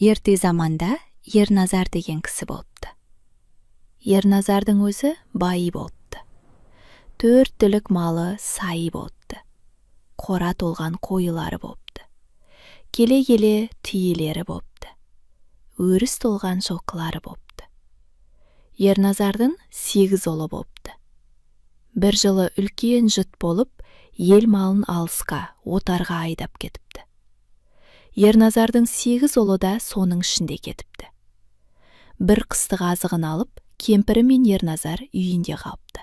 Ерте заманда Ерназар деген кісі болыпты. Ерназардың өзі байы болыпты. 4 түлік малы сайы болыпты. Қора толған қойылары болыпты. Келе-келе түйелері болыпты. Өріс толған жылқылары болыпты. Ерназардың 8 ұлы болыпты. Бір жылы үлкен жұт болып, ел малын алысқа, отарға айдап кетіпті. Ерназардың 8 ұлы да соның ішінде кетіпті. Бір қыстық азығын алып, кемпірі мен Ерназар үйінде қалыпты.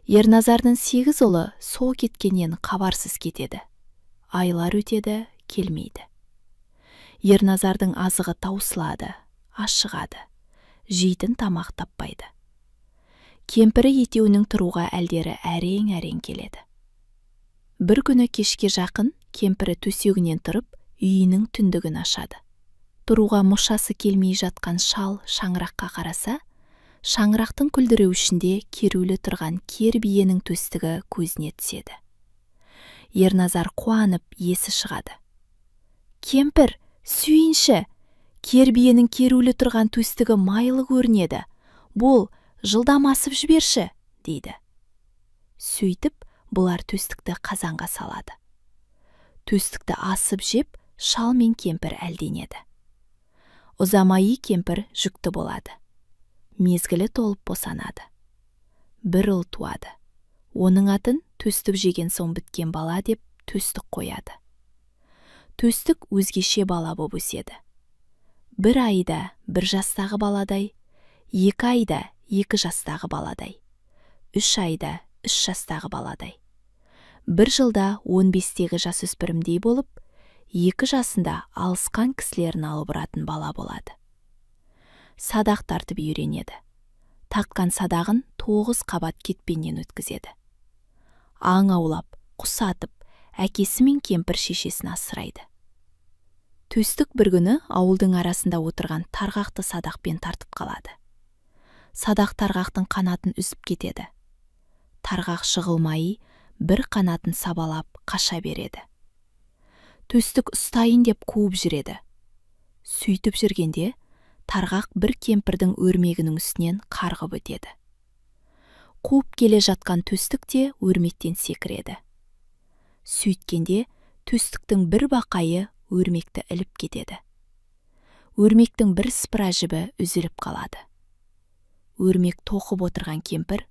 Ерназардың 8 ұлы сол кеткеннен хабарсыз кетеді. Айлар өтеді, келмейді. Ерназардың азығы таусылады, ашығады, жейтін тамақ таппайды. Кемпірі етеуінің тұруға әлдері әрең-әрең келеді. Бір күні кешке жақын кемпірі төсегінен тұрып, үйінің түндігін ашады. Тұруға мұшасы келмей жатқан шал шаңыраққа қараса, шаңырақтың күлдіреуішінде керулі тұрған кер биенің төстігі көзіне түседі. Ерназар қуанып есі шығады. «Кемпір, сүйінші! Кер биенің керулі тұрған төстігі майлы көрінеді. Бол, жылдам асып жіберші!» дейді. Сөйтіп, бұлар төстікті қазанға салады. Төстікті асып жеп, шал мен кемпір әлденеді. Ұзамай кемпір жүкті болады. Мезгілі толып босанады. Бір ұл туады. Оның атын төстік жеген соң біткен бала деп төстік қояды. Төстік өзгеше бала боп өседі. 1 айда 1 жастағы баладай, 2 айда 2 жастағы баладай, 3 айда 3 жастағы баладай. 1 жылда 15-тегі жасөспірімдей болып, 2 жасында алысқан кісілерін алып ұратын бала болады. Садақ тартып үйренеді. Таққан садағын 9 қабат кетпеннен өткізеді. Аң аулап, құс атып, әкесі мен кемпір шешесін асырайды. Төстік бір күні ауылдың арасында отырған тарғақты садақпен тартып қалады. Садақ тарғақтың қанатын үзіп кетеді. Тарғақ жығылмай, бір қанатын сабалап қаша береді. Төстік ұстайын деп қуып жүреді. Сөйтіп жүргенде, тарғақ бір кемпірдің өрмегінің үстінен қарғып өтеді. Қуып келе жатқан төстік те өрмектен секіреді. Сөйткенде, төстіктің бір бақайы өрмекті іліп кетеді. Өрмектің бір сыпыра жібі үзіліп қалады. Өрмек тоқып отырған кемпір: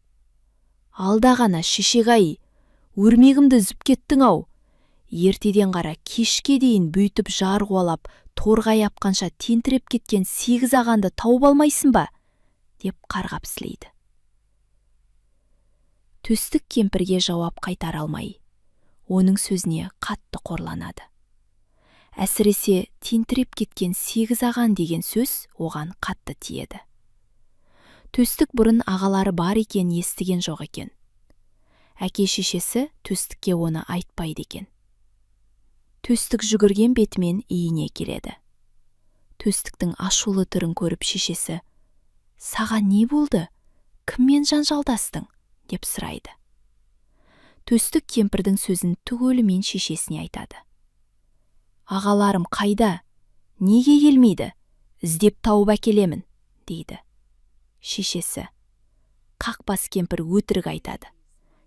«Алда ғана шешек-ай, өрмегімді үзіп кеттің-ау. Ертеден қара кешке дейін бүйтіп жар қуалап, торғай апқанша тентіреп кеткен 8 ағанды тауып алмайсың ба?» деп қарғап сілейді. Төстік кемпірге жауап қайтара алмай, оның сөзіне қатты қорланады. Әсіресе тентіреп кеткен 8 аған деген сөз оған қатты тиеді. Төстік бұрын ағалары бар екен естіген жоқ екен. Әке-шешесі төстікке оны айтпайды екен. Төстік жүгірген бетімен үйіне келеді. Төстіктің ашулы түрін көріп шешесі: «Саған не болды? Кіммен жанжалдастың?» деп сұрайды. Төстік кемпірдің сөзін түгелімен шешесіне айтады. «Ағаларым қайда? Неге келмейді? Іздеп тауып әкелемін», дейді. Шешесі: «Қақбас кемпір өтірік айтады.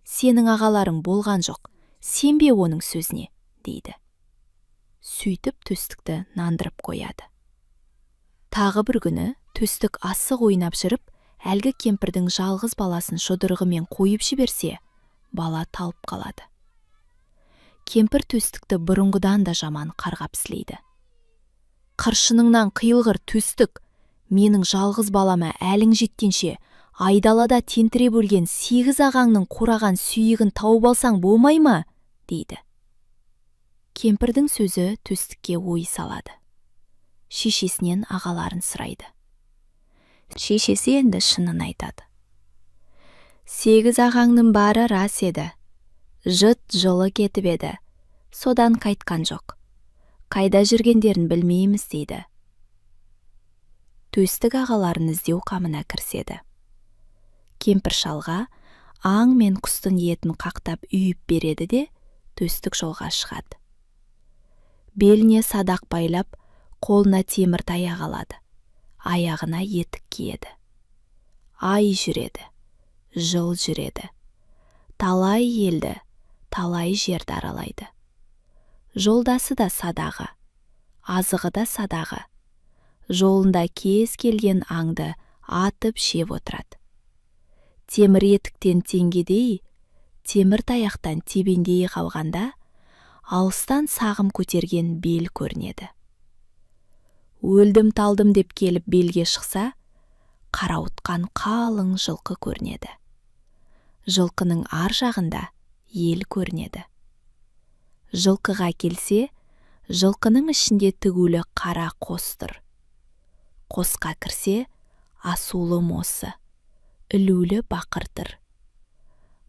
Сенің ағаларың болған жоқ, сенбе оның сөзіне», дейді. Сөйтіп төстікті нандырып қояды. Тағы бір күні төстік асық ойнап жүріп, әлгі кемпірдің жалғыз баласын жұдырығымен қойып жіберсе, бала талып қалады. Кемпір төстікті бұрынғыдан да жаман қарғап сілейді. «Қыршыныңнан қиылғыр төстік, менің жалғыз балама әлің жеткенше, айдалада тентіреп өлген 8 ағаңның қураған сүйегін тауып алсаң болмай ма?» дейді. Кемпірдің сөзі төстікке ой салады. Шешесінен ағаларын сұрайды. Шешесі енді шынын айтады. «8 ағаңның бары рас еді. Жұт жылы кетіп еді. Содан қайтқан жоқ. Қайда жүргендерін білмейміз», дейді. Төстік ағаларын іздеу қамына кіріседі. Кемпір шалға аң мен құстың етін қақтап үйіп береді де, төстік жолға шығады. Беліне садақ байлап, Қолына темір таяқ алады, аяғына етік киеді. Ай жүреді, жыл жүреді. Талай елді, талай жерді аралайды. Жолдасы да садағы, азығы да садағы. Жолында кез келген аңды атып жеп отырады. Темір етіктен теңгедей, темір таяқтан тебендей қалғанда, алыстан сағым көтерген бел көрінеді. Өлдім талдым деп келіп белге шықса, қарауытқан қалың жылқы көрінеді. Жылқының ар жағында ел көрінеді. Жылқыға келсе, жылқының ішінде тігулі қара қос тұр. Қосқа кірсе, асулы мосы, ілулі бақыр тұр.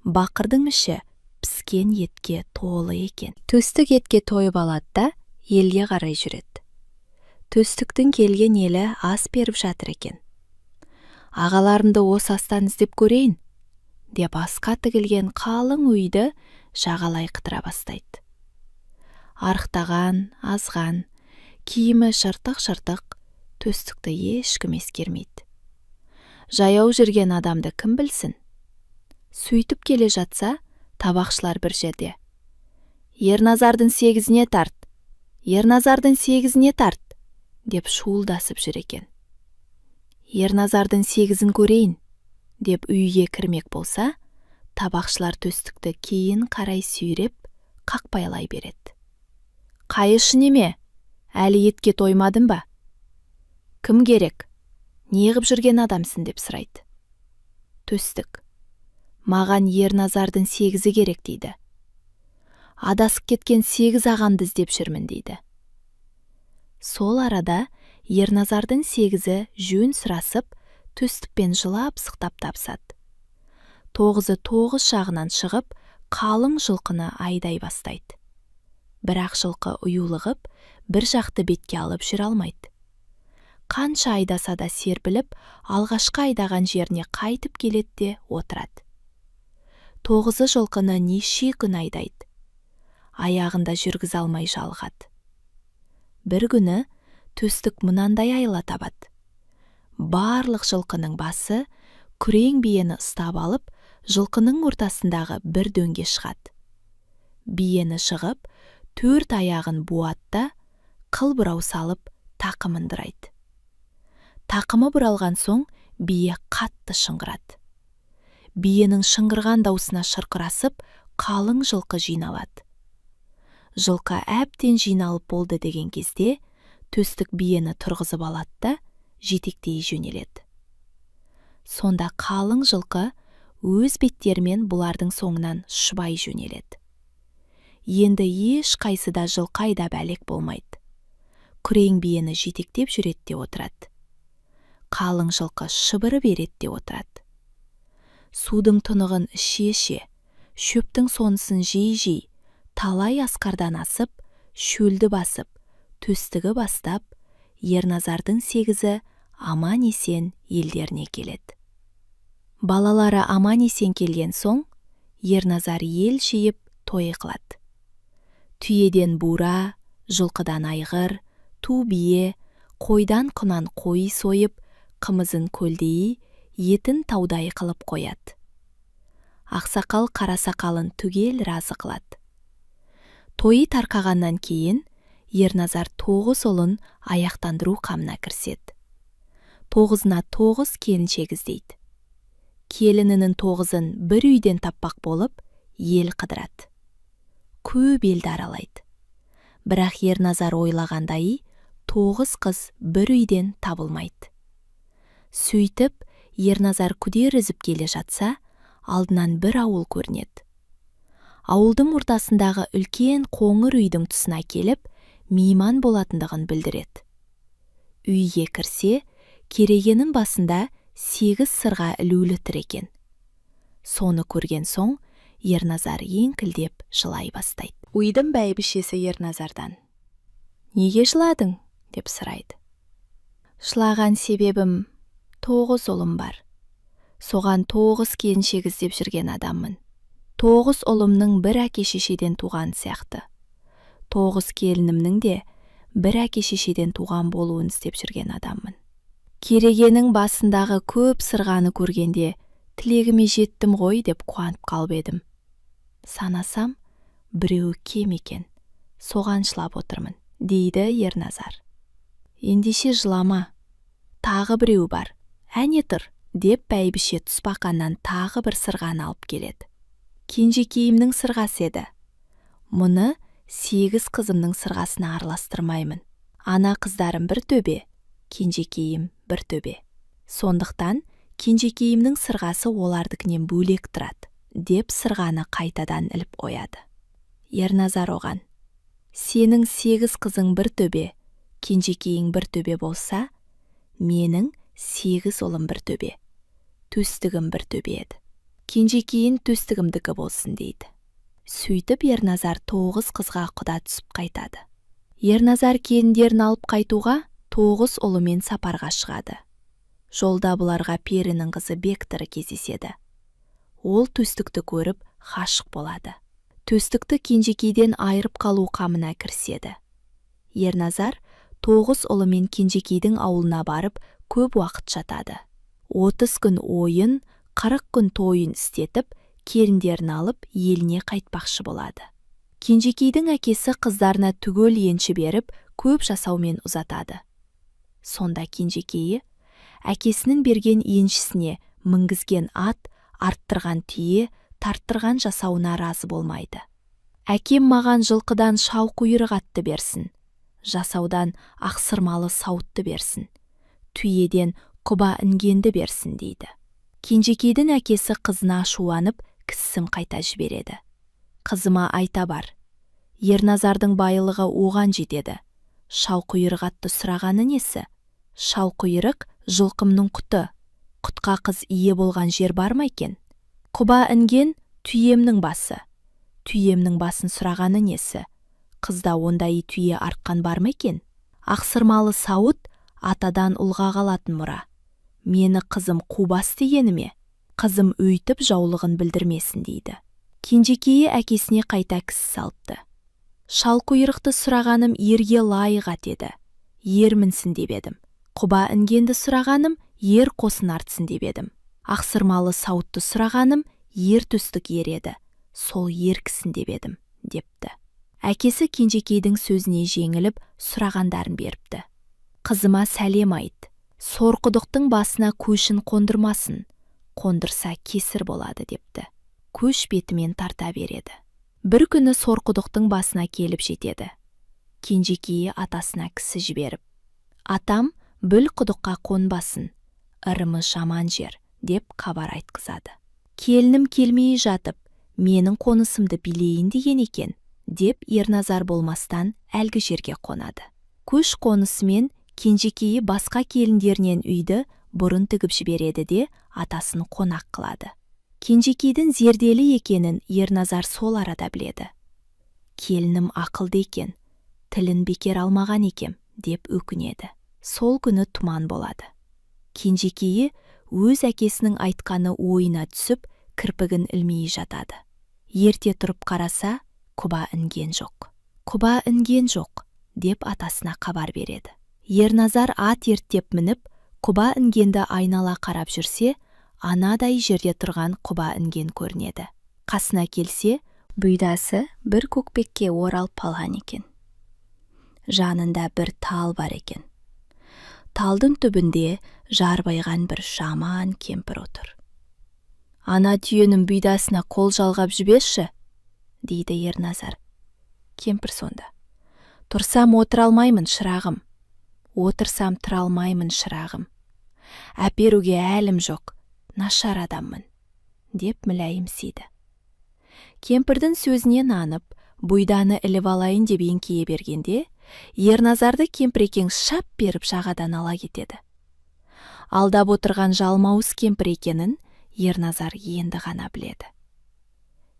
Бақырдың іші піскен етке толы екен. Төстік етке тойып алады да, елге қарай жүреді. Төстіктің келген елі ас беріп жатыр екен. Ағаларымды осы астан іздеп көрейін, деп асқа тігілген қалың үйді жағалай қыдыра бастайды. Арықтаған, азған, киімі жыртық-жыртық, төстікті ешкім ескермейді. Жаяу жүрген адамды кім білсін? Сөйтіп келе жатса, табақшылар бір жерде: «Ерназардың 8-іне тарт, Ерназардың 8-іне тарт», деп шуылдасып жүр екен. Ерназардың 8-ін көрейін, деп үйге кірмек болса, табақшылар төстікті кейін қарай сүйреп, қақпайлай береді. «Қайышы неме? Әлі етке тоймадың ба? Кім керек? Неғып жүрген адамсың?» деп сұрайды. Төстік: «Маған Ерназардың 8-і керек» дейді. «Адасып кеткен 8 ағамды іздеп жүрмін» дейді. Сол арада Ерназардың 8-і жөн сұрасып, төстікпен жылап-сықтап табысады. 9-ы 9 жағынан шығып, қалың жылқыны айдай бастайды. Бірақ жылқы ұюлығып, бір жақты бетке алып жүре алмайды. Қанша айдаса да серпіліп, алғашқы айдаған жеріне қайтып келеді де отырады. 9-ы жылқыны неше күн айдайды. Аяғында жүргізе алмай жалығады. Бір күні төстік мынандай айла табады. Барлық жылқының басы күрең биені ұстап алып, жылқының ортасындағы бір дөңге шығады. Биені шығып, 4 аяғын буатта, қыл бұрау салып, тақымын бұрайды. Тақымы бұралған соң, бие қатты шыңғырады. Биенің шыңғырған даусына шырқырасып, қалың жылқы жиналады. Жылқы әбден жиналып болды деген кезде, төстік биені тұрғызып алады да, жетектей жөнеледі. Сонда қалың жылқы өз беттерімен бұлардың соңынан шұбай жөнеледі. Енді еш қайсыда жылқы айдап әлек болмайды. Күрең биені жетектеп жүреді де отырады. Қалың жылқы шыбыры береді де отырады. Судың тұнығын іше-іше, шөптің сонысын жей-жей, талай асқардан асып, шөлді басып, төстігі бастап, Ерназардың 8-і аман-есен елдеріне келеді. Балалары аман-есен келген соң, Ерназар ел жиып той қылады. Түйеден бура, жылқыдан айғыр, ту бие, қойдан құнан қой сойып, қымызын көлдейі, етін таудай қылып қояды. Ақсақал қарасақалын түгел разы қылады. Тойы тарқағаннан кейін, Ерназар 9 ұлын аяқтандыру қамына кіріседі. 9-ына 9 келіншек іздейді. Келінінің 9-ын бір үйден таппақ болып, ел қыдырады. Көп елді аралайды. Бірақ Ерназар ойлағандай, 9 қыз бір үйден табылмайды. Сөйтіп, Ерназар күдер үзіп келе жатса, алдынан бір ауыл көрінеді. Ауылдың ортасындағы үлкен қоңыр үйдің тұсына келіп, мейман болатындығын білдіреді. Үйге кірсе, керегенің басында 8 сырға ілулі тұр екен. Соны көрген соң, Ерназар еңкілдеп жылай бастайды. Үйдің бәйбішесі Ерназардан: «Неге жыладың?» деп сұрайды. «Жылаған себебім, 9 ұлым бар. Соған 9 келіншек іздеп жүрген адаммын. 9 ұлымның бір әке-шешеден туған сияқты. 9 келінімнің де бір әке-шешеден туған болуын іздеп жүрген адаммын. Керегенің басындағы көп сырғаны көргенде, тілегіме жеттім ғой деп қуанып қалып едім. Санасам, біреуі кем екен, соған жылап отырмын, дейді Ерназар. Ендеше жылама, тағы біреу бар, әне тұр, деп бәйбіше тұсбақаннан тағы бір сырғаны алып келеді. Кенжекейімнің сырғасы еді. Мұны 8 қызымның сырғасына араластырмаймын. Ана қыздарым бір төбе, кенжекейім бір төбе. Сондықтан кенжекейімнің сырғасы олардыкінен бөлек тұрады, деп сырғаны қайтадан іліп қояды. Ерназар оған: сенің 8 қызың бір төбе, кенжекейің бір төбе болса, менің 8 ұлым бір төбе, төстігім бір төбе еді. Кенжекейін төстігімдікі болсын дейді. Сөйтіп Ерназар 9 қызға құда түсіп қайтады. Ерназар келіндерін алып қайтуға 9 ұлымен сапарға шығады. Жолда бұларға перінің қызы Бектірі кездеседі. Ол төстікті көріп ғашық болады. Төстікті кенжекейден айырып қалу қамына кіріседі. Ерназар 9 ұлымен кенжекейдің ауылына барып көп уақыт жатады. 30 күн ойын, 40 күн тойын істетіп, келіндерін алып еліне қайтпақшы болады. Кенжекейдің әкесі қыздарына түгел енші беріп, көп жасаумен ұзатады. Сонда кенжекейі әкесінің берген еншісіне мінгізген ат, арттырған түйе, тарттырған жасауына разы болмайды. Әкем маған жылқыдан шауқұйрық атты берсін, жасаудан ақсырмалы сауытты берсін, түйеден құба інгенді берсін дейді. Кенжекейдің әкесі қызына ашуланып, кісісін қайта жібереді. Қызыма айта бар. Ерназардың байлығы оған жетеді. Шауқұйрық атты сұрағаны несі? Шауқұйрық жылқымның құты. Құтқа қыз ие болған жер бар ма екен? Құба інген түйемнің басы. Түйемнің басын сұрағаны несі? Қызда ондай түйе артқан бар ма екен? Ақсырмалы сауыт атадан ұлға қалатын мұра. Мені қызым қубас дегені ме? Қызым өйтіп жаулығын білдірмесін дейді. Кенжекейі әкесіне қайта кісі салыпты. Шалқұйрықты сұрағаным ерге лайық ат еді. Ер мінсін деп едім. Құба інгенді сұрағаным ер қосын артсын деп едім. Ақсырмалы сауытты сұрағаным ер төстік ер еді. Сол ер кісін деп едім, депті. Әкесі кенжекейдің сөзіне жеңіліп, сұрағандарын беріпті. Қызыма сәлем айт. Сорқұдықтың басына көшін қондырмасын, қондырса кесір болады депті. Көш бетімен тарта береді. Бір күні Сорқұдықтың басына келіп жетеді. Кенжекейі атасына кісі жіберіп: атам бүл құдыққа қонбасын, ырымы жаман жер, деп хабар айтқызады. Келінім келмей жатып, менің қонысымды билейін деген екен, деп Ерназар болмастан әлгі жерге қонады. Көш қонысымен кенжекейі басқа келіндерінен үйді бұрын тігіп жібереді де атасын қонақ қылады. Кенжекейдің зерделі екенін Ерназар сол арада біледі. Келінім ақылды екен, тілін бекер алмаған екем, деп өкінеді. Сол күні тұман болады. Кенжекейі өз әкесінің айтқаны ойына түсіп, кірпігін ілмей жатады. Ерте тұрып қараса, құба інген жоқ. Құба інген жоқ, деп атасына хабар береді. Ерназар ат ерттеп мініп, құба інгенді айнала қарап жүрсе, анадай жерде тұрған құба інген көрінеді. Қасына келсе, бұйдасы бір көкпекке оралып қалған екен. Жанында бір тал бар екен. Талдың түбінде жарбайған бір жаман кемпір отыр. Ана түйенің бұйдасына қол жалғап жіберші, дейді Ерназар. Кемпір сонда: тұрсам отыра алмаймын, шырағым. Отырсам тұра алмаймын, шырағым. Әперуге әлім жоқ, нашар адаммын, деп мүләйімсиді. Кемпірдің сөзіне нанып, бұйданы іліп алайын деп еңкейе бергенде, Ерназарды кемпірекең шап беріп жағадан ала кетеді. Алдап отырған жалмауыз кемпір екенін Ерназар енді ғана біледі.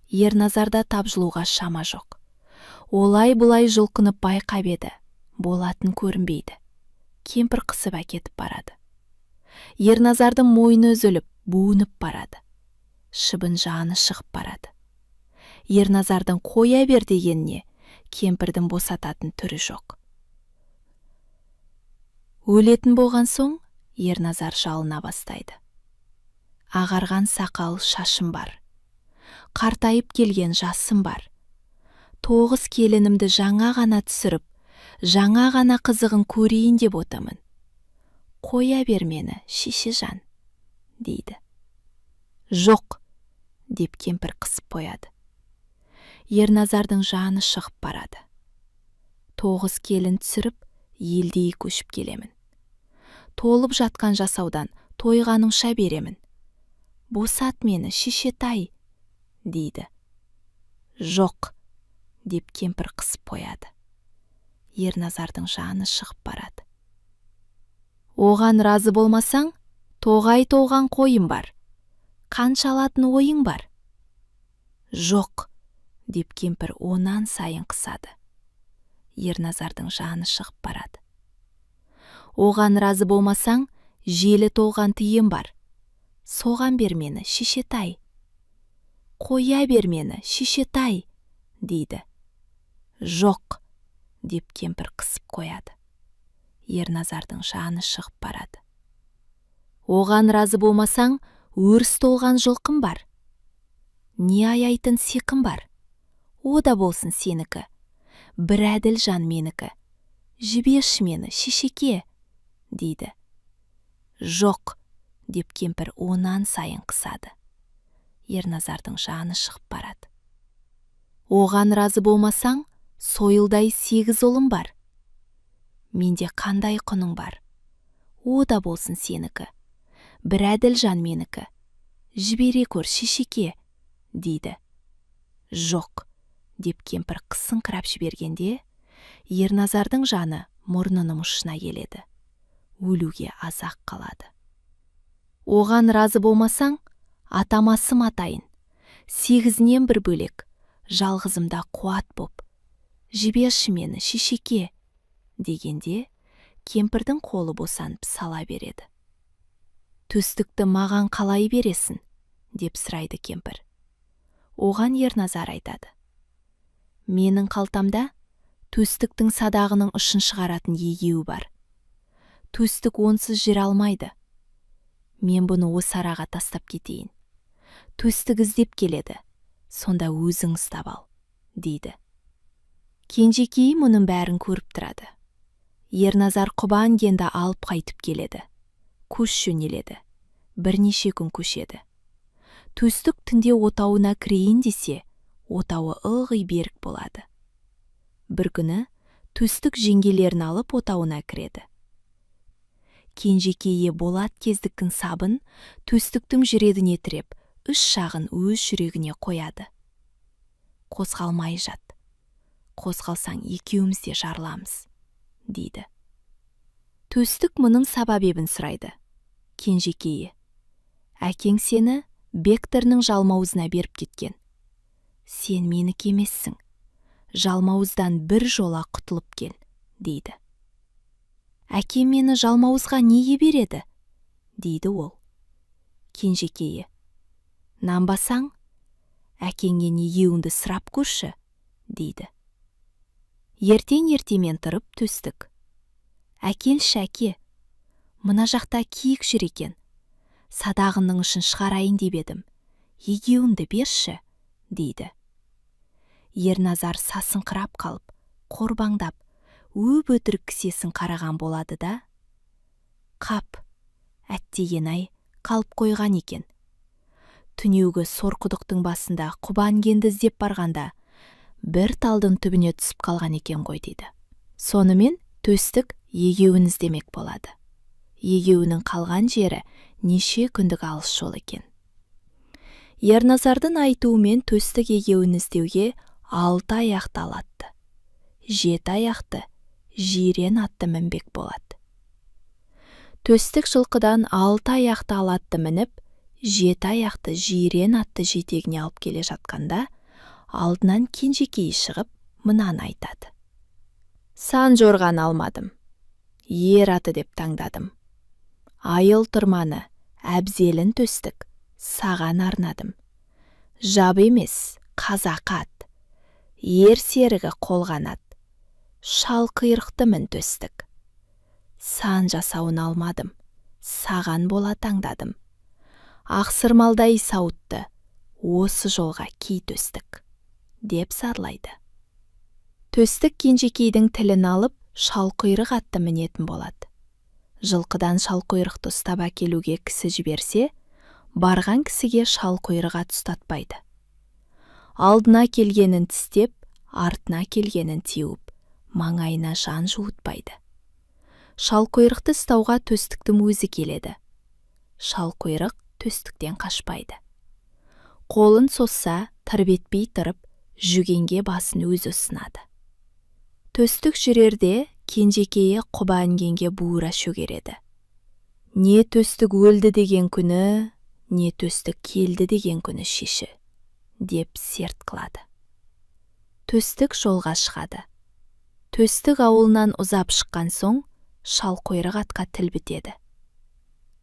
Ерназарда тапжылуға шама жоқ. Олай-бұлай жұлқынып байқап еді, болатын көрінбейді. Кемпір қысып әкетіп барады. Ерназардың мойны үзіліп, буынып барады. Шыбын жаны шығып барады. Ерназардың қоя бер дегеніне кемпірдің босататын түрі жоқ. Өлетін болған соң, Ерназар жалына бастайды. Ағарған сақал шашым бар. Қартайып келген жасым бар. 9 келінімді жаңа ғана түсіріп, жаңа ғана қызығын көрейін деп отамын. Қоя бер мені, шеше жан, дейді. Жоқ, деп кемпір қысып қояды. Ерназардың жаны шығып барады. 9 келін түсіріп, елдей көшіп келемін. Толып жатқан жасаудан тойғанымша беремін. Босат мені, шешетай, дейді. Жоқ, деп кемпір қысып қояды. Ерназардың жаны шығып барады. Оған разы болмасаң, тоғай толған қойым бар. Қанша алатын ойың бар? Жоқ, деп кемпір онан сайын қысады. Ерназардың жаны шығып барады. Оған разы болмасаң, желі толған тиым бар. Соған бер мені, шешетай. Қоя бер мені, шешетай, дейді. Жоқ, деп кемпір қысып қояды. Ерназардың жаны шығып барады. Оған разы болмасаң, өріс толған жылқым бар. Не аяйтын сиқым бар. О да болсын сенікі. Бір әділ жан менікі. Жіберші мені, шешеке, дейді. Жоқ, деп кемпір онан сайын қысады. Ерназардың жаны шығып барады. Оған разы болмасаң, сойылдай 8 ұлым бар. Менде қандай құның бар. О да болсын сенікі. Бір әділ жан менікі. Жібере көр, шешеке, дейді. Жоқ, деп кемпір қысыңқырап жібергенде, Ерназардың жаны мұрнының ұшына келеді. Өлуге аз-ақ қалады. Оған разы болмасаң, атамасым атайын. 8-нен бір бөлек, жалғызымда қуат боп. Жіберші мені, шешеке, дегенде, кемпірдің қолы босанып сала береді. Төстікті маған қалай бересің, деп сұрайды кемпір. Оған Ерназар айтады. Менің қалтамда төстіктің садағының ұшын шығаратын егеуі бар. Төстік онсыз жүре алмайды. Мен бұны осы араға тастап кетейін. Төстік іздеп келеді, сонда өзің ұстап ал, дейді. Кенжекей мұның бәрін көріп тұрады. Ерназар Құба Інгенді алып қайтып келеді. Көш жөнеледі. Бірнеше күн көшеді. Төстік түнде отауына кірейін десе, отауы ылғи берік болады. Бір күні төстік жеңгелерін алып отауына кіреді. Кенжекейі Болат кездіктің сабын төстіктің жүрегіне тіреп, 3 шағын өз жүрегіне қояды. Қозғалмай жат. Қозғалсаң екеуміз де жарыламыз, дейді. Төстік мұның сабабебін сұрайды. Кенжекейі, әкең сені Бектірінің жалмауызына беріп кеткен. Сен менікі емессің. Жалмауыздан бір жола құтылып кел, дейді. Әкем мені жалмауызға неге береді, дейді ол. Кенжекейі, нанбасаң, әкеңе егеуіңді сұрап көрші, дейді. Ертемен тұрып төстік. Әкелші әке, мына жақта киік жүр екен. Садағының ұшын шығарайын деп едім. Егеуіңді берші, дейді. Ерназар сасыңқырап қалып, қорбаңдап, өп-өтірік кісесін қараған болады да. Қап, әттеген-ай, қалып қойған екен. Түнеугі сорқұдықтың басында Құба Інгенді іздеп барғанда, бір талдың түбіне түсіп қалған екен ғой, дейді. Сонымен төстік егеуін іздемек болады. Егеуінің қалған жері неше күндік алыс жол екен. Ерназардың айтуымен төстік егеуін іздеуге 6 аяқты алатты. 7 аяқты жирен атты мінбек болады. Төстік жылқыдан 6 аяқты алатты мініп, 7 аяқты жирен атты жетегіне алып келе жатқанда, алдынан Кенжекей шығып, мынаны айтады. Сан жорған алмадым. Ер аты деп таңдадым. Айыл тұрманы, әбзелін төстік, саған арнадым. Жаб емес, қазақ ат. Ер серігі қолғанат. Шал қиырықты мін төстік. сан жасауын алмадым, саған бола таңдадым. Ақсырмалдай сауытты, осы жолға ки төстік, деп зарлайды. Төстік кенжекейдің тілін алып, шалқұйрық атты мінетін болады. Жылқыдан шалқұйрықты ұстап әкелуге кісі жіберсе, барған кісіге шалқұйрық ат ұстатпайды. Алдына келгенін тістеп, артына келгенін теуіп, маңайына жан жуытпайды. Шалқұйрықты ұстауға төстіктің өзі келеді. Шалқұйрық төстіктен қашпайды. Қолын созса, тырбетпей тұрып, жүгенге басын өзі ұсынады. Төстік жүрерде, кенжекейі құба інгенге буыра шөгереді. Не төстік өлді деген күні, не төстік келді деген күні шеші, деп серт қылады. Төстік жолға шығады. Төстік ауылынан ұзап шыққан соң, шалқұйрық атқа тіл бітеді.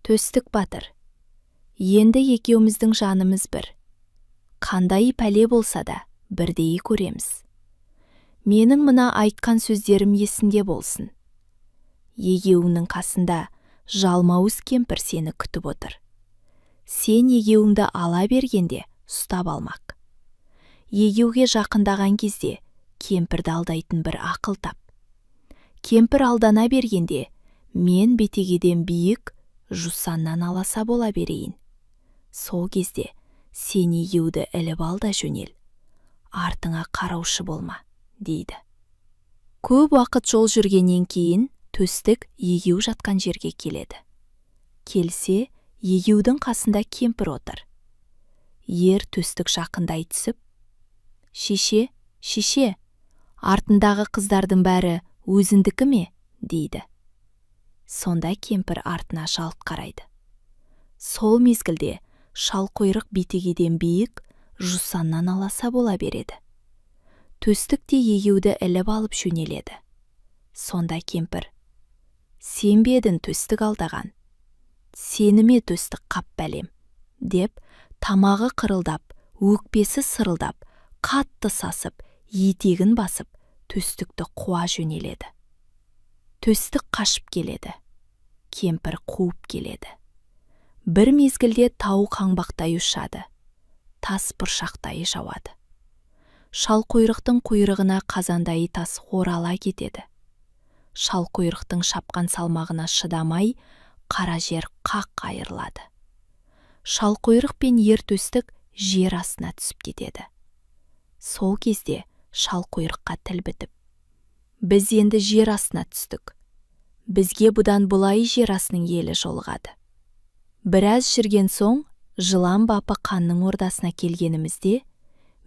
Төстік батыр, енді екеуміздің жанымыз бір. Қандай пәле болса да, бірдей көреміз. Менің мына айтқан сөздерім есінде болсын. Егеуіңнің қасында жалмауыз кемпір сені күтіп отыр. Сен егеуіңді ала бергенде ұстап алмақ. Егеуге жақындаған кезде кемпірді алдайтын бір ақыл тап. Кемпір алдана бергенде мен бетегеден биік жусаннан аласа бола берейін. Сол кезде сен егеуді іліп ал да жөнел. Артыңа қараушы болма, дейді. Көп уақыт жол жүргеннен кейін төстік егеу жатқан жерге келеді. Келсе, егеудің қасында кемпір отыр. Ер төстік жақындай түсіп, шеше, шеше, артындағы қыздардың бәрі өзіндікі ме, дейді. Сонда кемпір артына жалт қарайды. Сол мезгілде шалқұйрық бетегеден биік, жусаннан аласа бола береді. Төстік те егеуді іліп алып жөнеледі. Сонда кемпір, сен бе едің төстік алдаған? Сені ме төстік қап бәлем? Деп, тамағы қырылдап, өкпесі сырылдап, қатты сасып, етегін басып, төстікті қуа жөнеледі. Төстік қашып келеді. Кемпір қуып келеді. Бір мезгілде тау қаңбақтай ұшады. Тас бұршақтай жауады. Шалқұйрықтың құйрығына қазандайы тас орала кетеді. Шалқұйрықтың шапқан салмағына шыдамай, қара жер қақ айырылады. Шалқұйрық пен ер төстік жер астына түсіп кетеді. Сол кезде шалқұйрыққа тіл бітіп, біз енді жер астына түстік. Бізге бұдан бұлай жер астының елі жолығады. Біраз жүрген соң, жылан бапы қанның ордасына келгенімізде,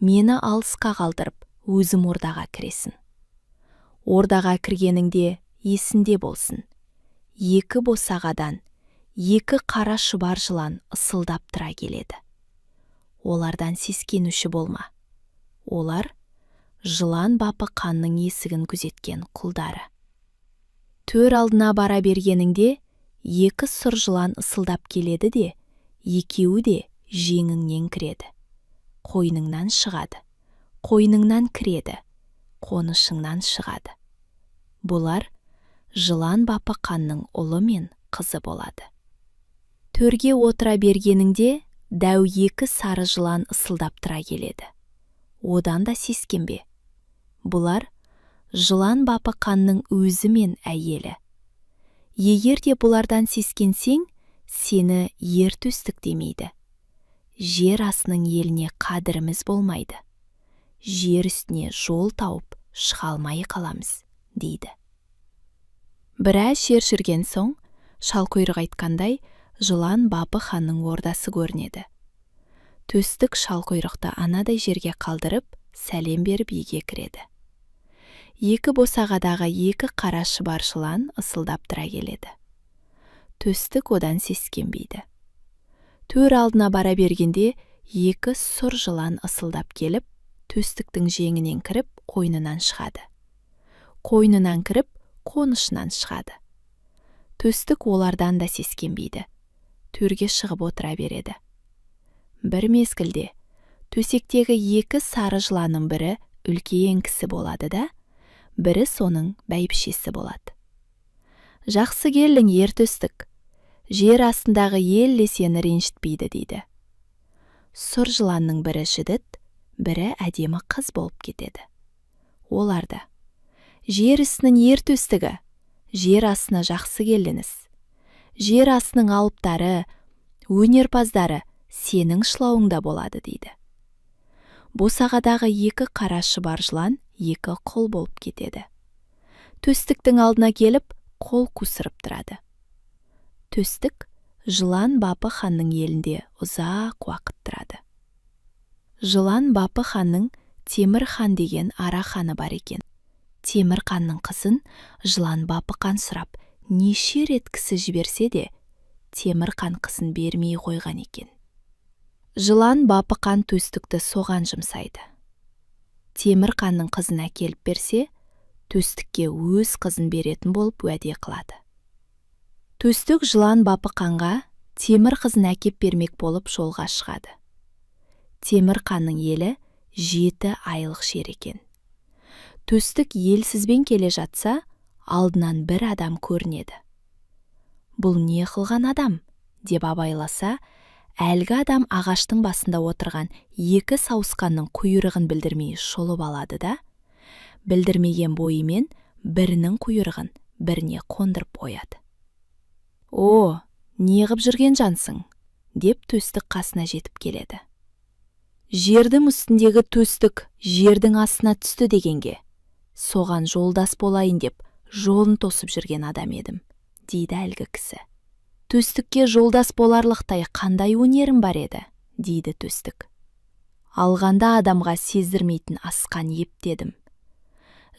мені алысқа қалдырып, өзім ордаға кіресін. Ордаға кіргеніңде есінде болсын. Екі босағадан, екі қара шұбар жылан ысылдап тұра келеді. Олардан сескенуші болма. Олар жылан бапы қанның есігін күзеткен құлдары. Төр алдына бара бергеніңде, екі сұр жылан ысылдап келеді де, екеуі де жеңіңнен кіреді. Қойныңнан шығады, қойныңнан кіреді, қонышыңнан шығады. Бұлар жылан бапы қанның ұлы мен қызы болады. Төрге отыра бергеніңде, дәу екі сары жылан ысылдап тұра келеді. Одан да сескенбе. Бұлар жылан бапы қанның өзі мен әйелі. Егер де бұлардан сескенсең, сені ер төстік демейді. Жер астының еліне қадіріміз болмайды. Жер үстіне жол тауып шыға алмай қаламыз, дейді. Біраз жер жүрген соң, шалқұйрық айтқандай, жылан бапы ханның ордасы көрінеді. Төстік шалқұйрықты анадай жерге қалдырып, сәлем беріп үйге кіреді. Екі босағадағы екі қара шұбар жылан ысылдап тұра келеді. Төстік одан сескенбейді. Төр алдына бара бергенде, екі сұр жылан ысылдап келіп, төстіктің жеңінен кіріп, қойнынан шығады. Қойнынан кіріп, қонышынан шығады. Төстік олардан да сескенбейді. Төрге шығып отыра береді. Бір мезгілде, төсектегі екі сары жыланның бірі үлкен кісі болады да, бірі соның бәйбішесі болады. Жақсы келдің, ер төстік. Жер астындағы ел де сені ренжітпейді дейді. Сұр жыланның бірі жігіт, бірі әдемі қыз болып кетеді. Оларды: жер ісінің ер төстігі, жер астына жақсы келдіңіз. Жер астының алыптары, өнерпаздары сенің шылауыңда болады дейді. Босағадағы екі қара шұбар жылан екі құл болып кетеді. Төстіктің алдына келіп, қол қусырып тұрады. Төстік жылан Бапы ханның елінде ұзақ уақыт тұрады. Жылан Бапы ханның Темір хан деген ара ханы бар екен. Темір ханның қызын жылан Бапы хан сұрап, неше рет кісі жіберсе де, Темір хан қызын бермей қойған екен. Жылан Бапы хан төстікті соған жұмсайды. Темір ханның қызын әкеліп берсе, төстікке өз қызын беретін болып уәде қылады. Төстік жылан Бапы ханға темір қызын әкеп бермек болып жолға шығады. Темір ханның елі 7 айлық жер екен. Төстік елсізбен келе жатса, алдынан бір адам көрінеді. Бұл не қылған адам деп абайласа, әлгі адам ағаштың басында отырған екі сауысқанның құйрығын білдірмей шолып алады да, білдірмеген бойымен бірінің құйрығын біріне қондырып қояды. «О, неғып жүрген жансың?» деп төстік қасына жетіп келеді. «Жердің үстіндегі төстік жердің астына түсті дегенге, соған жолдас болайын деп жолын тосып жүрген адам едім», дейді әлгі кісі. «Төстікке жолдас боларлықтай қандай өнерім бар еді?» дейді төстік. «Алғанда адамға сездірмейтін асқан ептедім.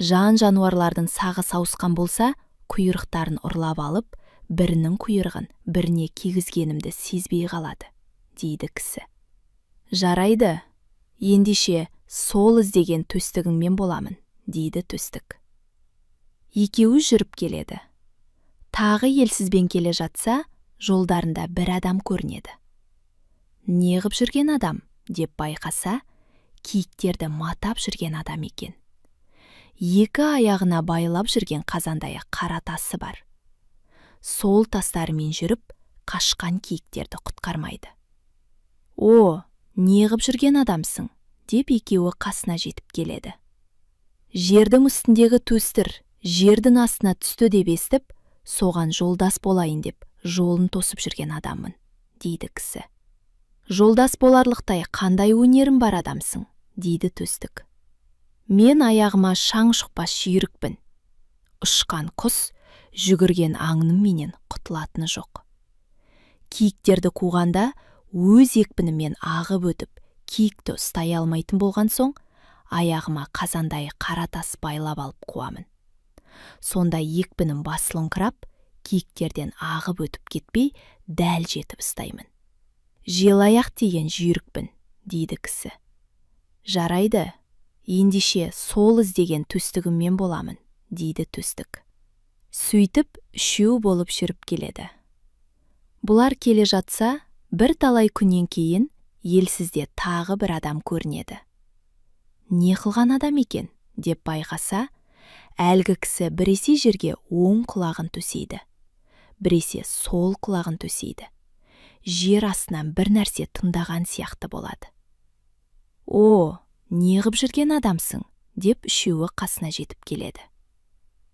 Жан жануарлардың сағы сауысқан болса, құйрықтарын ұрлап алып, бірінің құйрығын біріне кигізгенімді сезбей қалады», дейді кісі. «Жарайды, ендеше сол іздеген төстігіңмен боламын», дейді төстік. Екеуі жүріп келеді. Тағы елсізбен келе жатса, жолдарында бір адам көрінеді. Неғып жүрген адам деп байқаса, киіктерді матап жүрген адам екен. Екі аяғына байлап жүрген қазандай қара тасы бар. Сол тастарымен жүріп, қашқан киіктерді құтқармайды. «О, неғып жүрген адамсың?» деп екеуі қасына жетіп келеді. «Жердің үстіндегі төстір жердің астына түсті деп естіп, соған жолдас болайын деп жолын тосып жүрген адаммын», дейді кісі. «Жолдас боларлықтай қандай өнерім бар адамсың?» дейді төстік. «Мен аяғыма шаң шықпас жүйрікпін. Ұшқан құс, жүгірген аңның менен құтылатыны жоқ. Киіктерді қуғанда өз екпінімен ағып өтіп, киікті ұстай алмайтын болған соң, аяғыма қазандай қара тас байлап алып қуамын. Сонда екпінім басылыңқырап, киіктерден ағып өтіп кетпей, дәл жетіп ұстаймын. Желаяқ деген жүйрікпін», дейді кісі. «Жарайды, ендеше сол іздеген төстігіммен боламын», дейді төстік. Сөйтіп, үшеу болып жүріп келеді. Бұлар келе жатса, бір талай күннен кейін елсізде тағы бір адам көрінеді. Не қылған адам екен деп байқаса, әлгі кісі біресе жерге оң құлағын төсейді, біресе сол құлағын төсейді. Жер астынан бір нәрсе тыңдаған сияқты болады. «О, неғып жүрген адамсың?» деп үшеуі қасына жетіп келеді.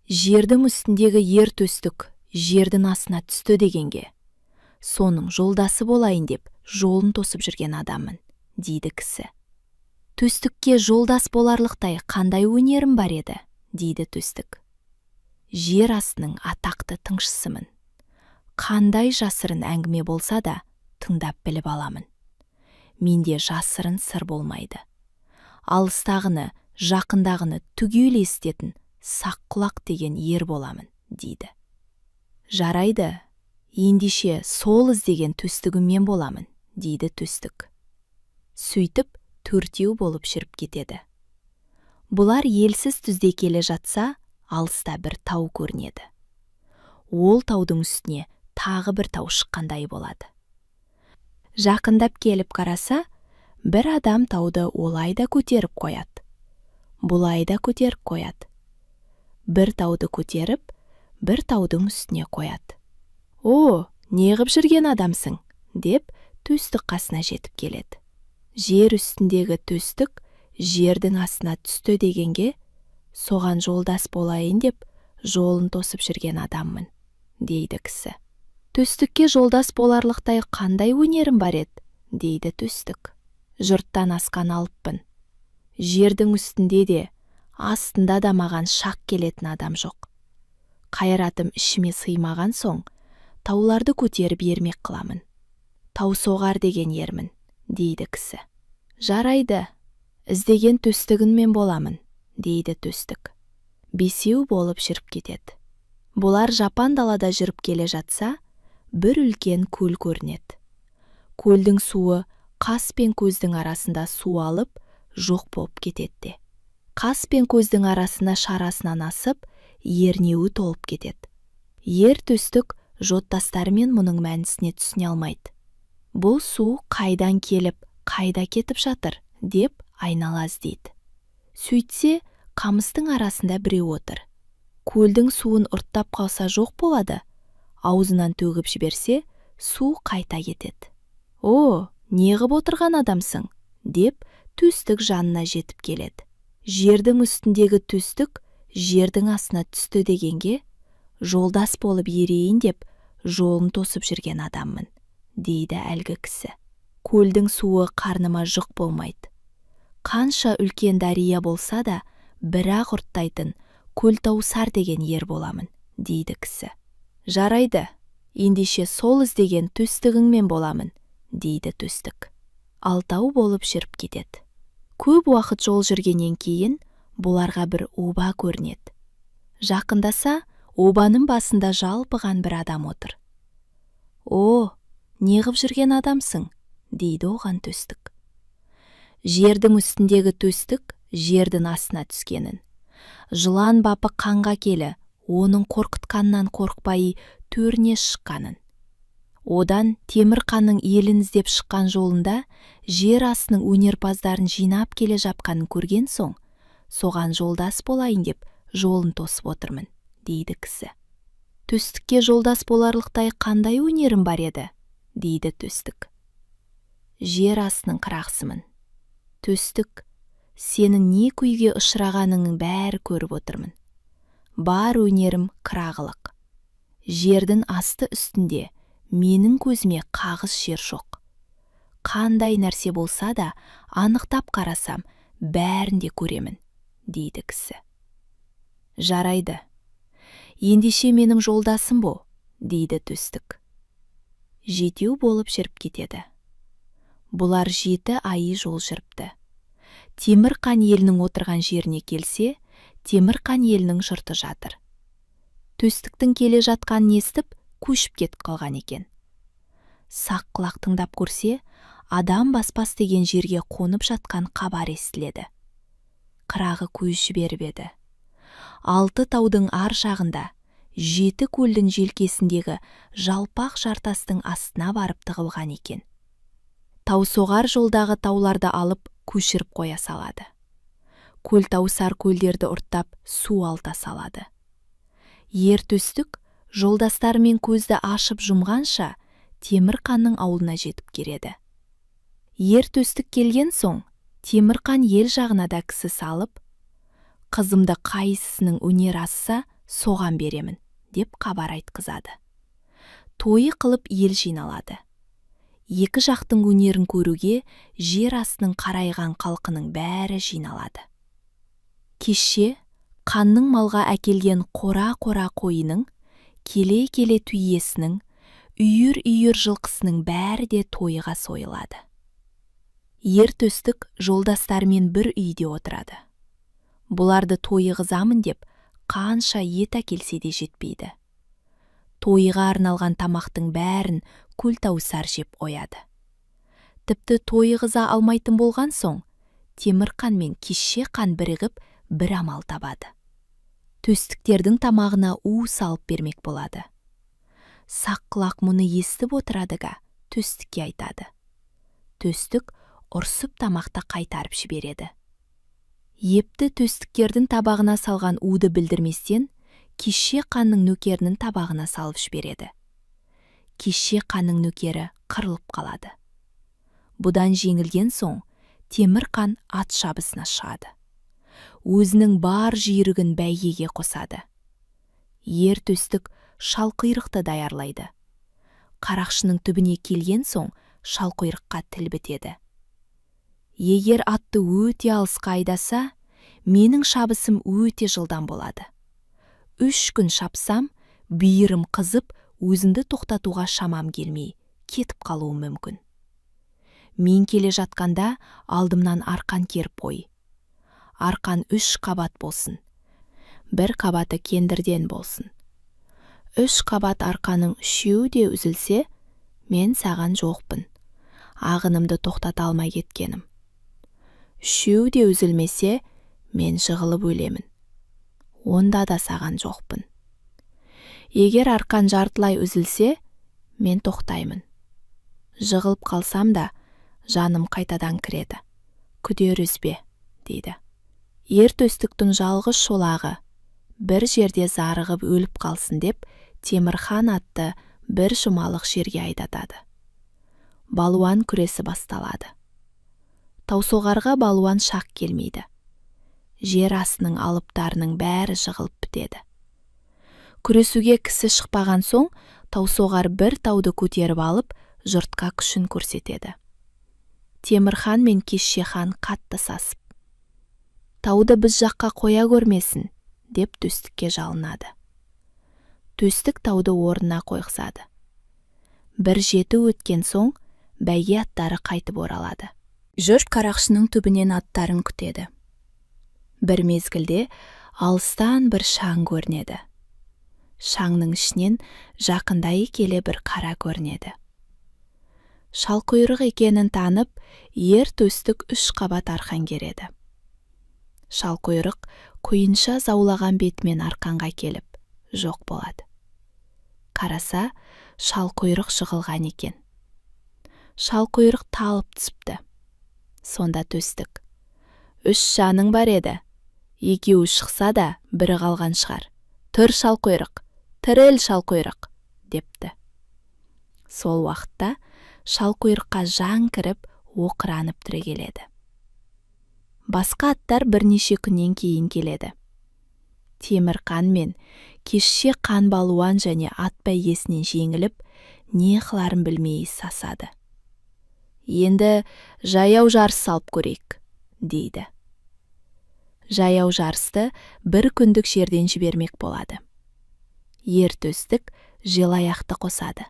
«Жердің үстіндегі ер төстік жердің астына түсті дегенге, соның жолдасы болайын деп жолын тосып жүрген адаммын», дейді кісі. «Төстікке жолдас боларлықтай қандай өнерім бар еді?» дейді төстік. «Жер астының атақты тыңшысымын. Қандай жасырын әңгіме болса да тыңдап біліп аламын. Менде жасырын сыр болмайды. Алыстағыны, жақындағыны түгел естетін сақ құлақ деген ер боламын», дейді. «Жарайды, ендеше сол іздеген төстігіммен боламын», дейді төстік. Сөйтіп, төртеу болып жүріп кетеді. Бұлар елсіз түзде келе жатса, алыста бір тау көрінеді. Ол таудың үстіне тағы бір тау шыққандай болады. Жақындап келіп қараса, бір адам тауды олай да көтеріп қояды, бұлай да көтеріп қояды. Бір тауды көтеріп, бір таудың үстіне қояды. «О, неғып жүрген адамсың?» деп төстік қасына жетіп келеді. Жер үстіндегі төстік жердің астына түсті дегенге, соған жолдас болайын деп жолын тосып жүрген адаммын, дейді кісі. Төстікке жолдас боларлықтай қандай өнерім бар еді, дейді төстік. Жұрттан асқан алыппын. Жердің үстінде де, астында да маған шақ келетін адам жоқ. Қайратым ішіме сыймаған соң, тауларды көтеріп ермек қыламын. Таусоғар деген ермін, дейді кісі. Жарайды, іздеген төстігіңмен боламын, дейді төстік. Бесеу болып жүріп кетеді. Бұлар жапан далада жүріп келе жатса, бір үлкен көл көрінеді. Көлдің суы қас пен көздің арасында су алып, жоқ болып кетеді. Қас пен көздің арасына шарасынан асып, ернеуі толып кетеді. Ер төстік жоттастарымен мұның мәнісіне түсіне алмайды. Бұл су қайдан келіп, қайда кетіп жатыр, деп айнала іздейді. Сөйтсе, қамыстың арасында біреу отыр. Көлдің суын ұрттап қалса жоқ болады, аузынан төгіп жіберсе, су қайта кетеді. «О, неғып отырған адамсың?» деп төстік жанына жетіп келеді. Жердің үстіндегі төстік жердің астына түсті дегенге, жолдас болып ерейін деп жолын тосып жүрген адаммын, дейді әлгі кісі. Көлдің суы қарныма жұқ болмайды. Қанша үлкен дария болса да, бірақ ұрттайтын көлтаусар деген ер боламын, дейді кісі. Жарайды, ендеше сол іздеген төстігіңмен боламын, дейді төстік. Алтау болып жүріп кетеді. Көп уақыт жол жүргеннен кейін бұларға бір оба көрінеді. Жақындаса, обаның басында жалпыған бір адам отыр. «О, неғып жүрген адамсың?» дейді оған төстік. Жердің үстіндегі төстік жердің астына түскенін. Жылан бапы қанға келі, оның қорқытқаннан қорықпай төріне шыққанын. Одан темір қанның елін іздеп шыққан жолында жер астының өнерпаздарын жинап келе жапқанын көрген соң, соған жолдас болайын деп жолын тосып отырмын, дейді кісі. Төстікке жолдас боларлықтай қандай өнерім бар еді, дейді төстік. Жер астының қырақсымын. Төстік, сенің не күйге ұшырағаныңның бәрі көріп отырмын. Бар өнерім қырағылық. Жердің асты үстінде менің көзіме қағыс жер жоқ. Қандай нәрсе болса да, анықтап қарасам, бәрін де көремін, дейді кісі. Жарайды, ендеше менің жолдасым бол, дейді төстік. Жетеу болып жүріп кетеді. Бұлар 7 айы жол жүріпті. Темір қан елінің отырған жеріне келсе, темір қан елінің жұрты жатыр. Төстіктің келе жатқанын естіп, көшіп кетіп қалған екен. Сақ құлақ тыңдап көрсе, адам баспас деген жерге қонып жатқан хабар естіледі. Қырағы көз жіберіп еді. 6 таудың ар жағында, 7 көлдің желкесіндегі жалпақ жартастың астына барып тығылған екен. Таусоғар жолдағы тауларды алып көшіріп қоя салады. Көлтаусар көлдерді ұрттап су алта салады. Ер төстік жолдастарымен көзді ашып жұмғанша темір қанның ауылына жетіп келеді. Ер төстік келген соң, темір қан ел жағына да кісі салып, қызымды қайсысының өнер асса, соған беремін, деп хабар айтқызады. Тойы қылып ел жиналады. Екі жақтың өнерін көруге жер астының қарайған халқының бәрі жиналады. Кеше қанның малға әкелген қора-қора қойының, келе-келе түйесінің, үйір-үйір жылқысының бәрі де тойыға сойылады. Ер төстік жолдастарымен бір үйде отырады. Бұларды тойығызамын деп, қанша ет әкелсе де жетпейді. Тойыға арналған тамақтың бәрін көлтаусар жеп қояды. Тіпті тойығыза алмайтын болған соң, темір қан мен кеше қан бірігіп бір амал табады. Төстіктердің тамағына у салып бермек болады. Сақ құлақ мұны естіп отырадыға, төстікке айтады. Төстік ұрсып тамақты қайтарып жібереді. Епті төстіктердің табағына салған уды білдірместен, кеше ханның нөкерінің табағына салып жібереді. Кеше ханның нөкері қырылып қалады. Бұдан жеңілген соң Темір хан ат шабысына шығады. Өзінің бар жүйрігін бәйгеге қосады. Ер төстік шалқұйрықты даярлайды. Қарақшының түбіне келген соң шалқұйрыққа тіл бітеді. Егер атты өте алысқа айдаса, менің шабысым өте жылдам болады. 3 күн шапсам, бүйірім қызып, өзімді тоқтатуға шамам келмей, кетіп қалуым мүмкін. Мен келе жатқанда алдымнан арқан керіп қой. Арқан 3 қабат болсын. 1 қабаты кендірден болсын. 3 қабат арқаның 3-еуі де үзілсе, мен саған жоқпын. Ағынымды тоқтата алмай кеткенім. 3-еуі де үзілмесе, мен жығылып өлемін. Онда да саған жоқпын. Егер арқан жартылай үзілсе, мен тоқтаймын. Жығылып қалсам да, жаным қайтадан кіреді. Күдер үзбе, дейді. Ер төстіктің жалғыз шолағы бір жерде зарығып өліп қалсын деп, Темір хан атты бір жұмалық жерге айдатады. Балуан күресі басталады. Таусоғарға балуан шақ келмейді. Жер астының алыптарының бәрі жығылып бітеді. Күресуге кісі шықпаған соң, таусоғар бір тауды көтеріп алып, жұртқа күшін көрсетеді. Темір хан мен кеше хан қатты сасып, тауды біз жаққа қоя көрмесін, деп төстікке жалынады. Төстік тауды орнына қойғызады. 1 жеті өткен соң, бәйге аттары қайтып оралады. Жұрт қарақшының түбінен аттарын күтеді. Бір мезгілде алыстан бір шаң көрінеді. Шаңның ішінен жақындай келе бір қара көрінеді. Шалқұйрық екенін танып, ер төстік 3 қабат арқан кереді. Шалқұйрық құйынша заулаған бетімен арқанға келіп, жоқ болады. Қараса, шалқұйрық жығылған екен. Шалқұйрық талып түсіпті. Сонда төстік: 3 жаның бар еді. 2-еуі шықса да, 1-і қалған шығар. Тұр шалқұйрық, тіріл шалқұйрық, депті. Сол уақытта шалқұйрыққа жан кіріп, оқыранып түрегеледі. Басқа аттар бірнеше күннен кейін келеді. Темір хан мен кеше хан балуан және ат бәйгесінен жеңіліп, не қыларын білмей сасады. Енді жаяу жарыс салып көрейік, дейді. Жаяу жарысты 1 күндік жерден жібермек болады. Ер төстік желаяқты қосады.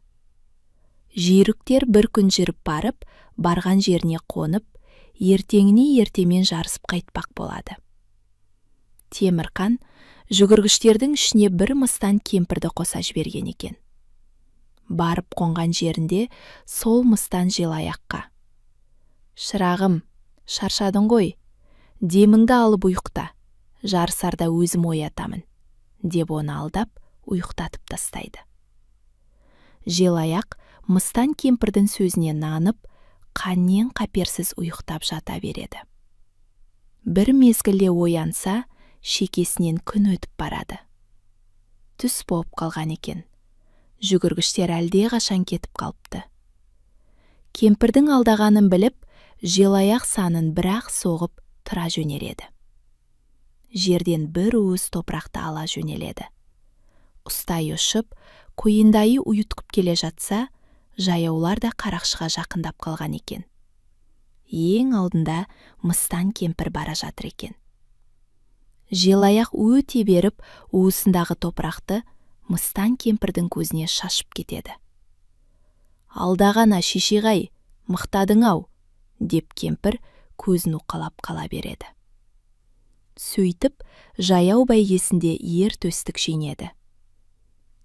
Жүйріктер 1 күн жүріп барып, барған жеріне қонып, ертеңіне ертемен жарысып қайтпақ болады. Темір хан жүгіргіштердің ішіне 1 мыстан кемпірді қоса жіберген екен. Барып қонған жерінде сол мыстан желаяққа: «Шырағым, шаршадың ғой, деміңді алып ұйықта, жарысарда өзім оятамын», деп оны алдап, ұйықтатып тастайды. Желаяқ мыстан кемпірдің сөзіне нанып, қаннен қаперсіз ұйықтап жата береді. Бір мезгілде оянса, шекесінен күн өтіп барады. Түс болып қалған екен. Жүгіргіштер әлде қашан кетіп қалыпты. Кемпірдің алдағанын біліп, желаяқ санын бірақ соғып тұра жөнеледі. Жерден 1 уыс топырақты ала жөнеледі. Ұстай ұшып, құйындайы ұйытқып келе жатса, жаяулар да қарақшыға жақындап қалған екен. Ең алдында мыстан кемпір бара жатыр екен. Желаяқ өте беріп, уысындағы топырақты мыстан кемпірдің көзіне шашып кетеді. «Алдағана шешеғай, мықтадың-ау», деп кемпір көзін уқалап қала береді. Сөйтіп, жаяу бәйгесінде ер төстік жеңеді.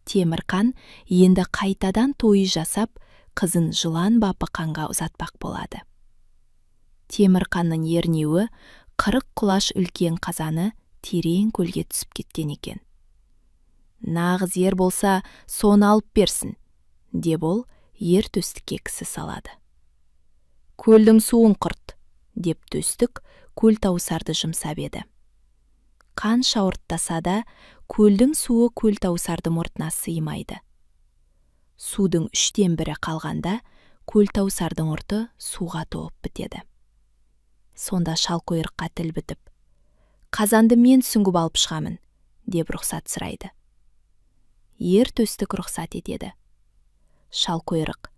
Темір хан енді қайтадан тойы жасап, қызын жылан бапы ханға ұзатпақ болады. Темір ханның ернеуі 40 құлаш үлкен қазаны терең көлге түсіп кеткен екен. «Нағыз ер болса, соны алып берсін», деп ол ер төстікке кісі салады. «Көлдің суын құрт», деп төстік көл таусарды жұмсап еді. Қан шауырттаса да, көлдің суы көлтауысардың мұртына сыймайды. Судың 1/3 қалғанда көлтауысардың ұрты суға толып бітеді. Сонда шалқұйрыққа тіл бітіп, «Қазанды мен сүңгіп алып шығамын», деп рұқсат сұрайды. Ер төстік рұқсат етеді. Шалқұйрық: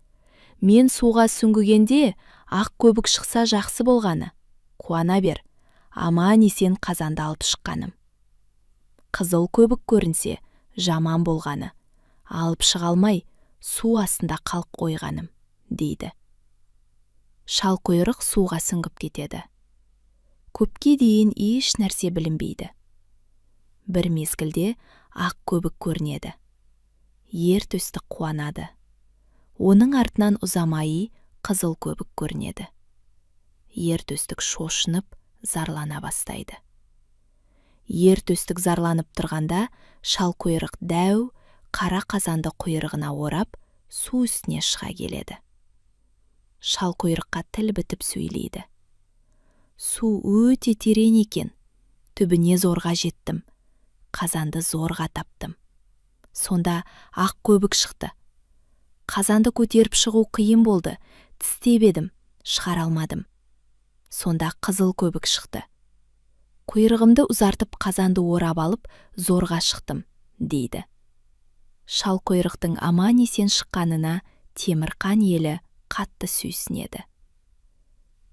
«Мен суға сүңгігенде ақ көбік шықса жақсы болғаны. Қуана бер, аман есен қазанды алып шыққаным. Қызыл көбік көрінсе жаман болғаны. Алып шыға алмай, су астында қалып қойғаным», дейді. Шалқұйрық суға сүңгіп кетеді. Көпке дейін еш нәрсе білінбейді. Бір мезгілде ақ көбік көрінеді. Ер төстік қуанады. Оның артынан ұзамай қызыл көбік көрінеді. Ер төстік шошынып, зарлана бастайды. Ер төстік зарланып тұрғанда, шалқұйрық дәу, қара қазанды құйрығына орап, су үстіне шыға келеді. Шалқұйрыққа тіл бітіп сөйлейді. «Су өте терең екен. Түбіне зорға жеттім. Қазанды зорға таптым. Сонда ақ көбік шықты. Қазанды көтеріп шығу қиын болды. Тістеп едім, шығара алмадым. Сонда қызыл көбік шықты. Құйрығымды ұзартып қазанды орап алып, зорға шықтым», дейді. Шалқұйрықтың аман есен шыққанына Темірқан елі қатты сүйсінеді.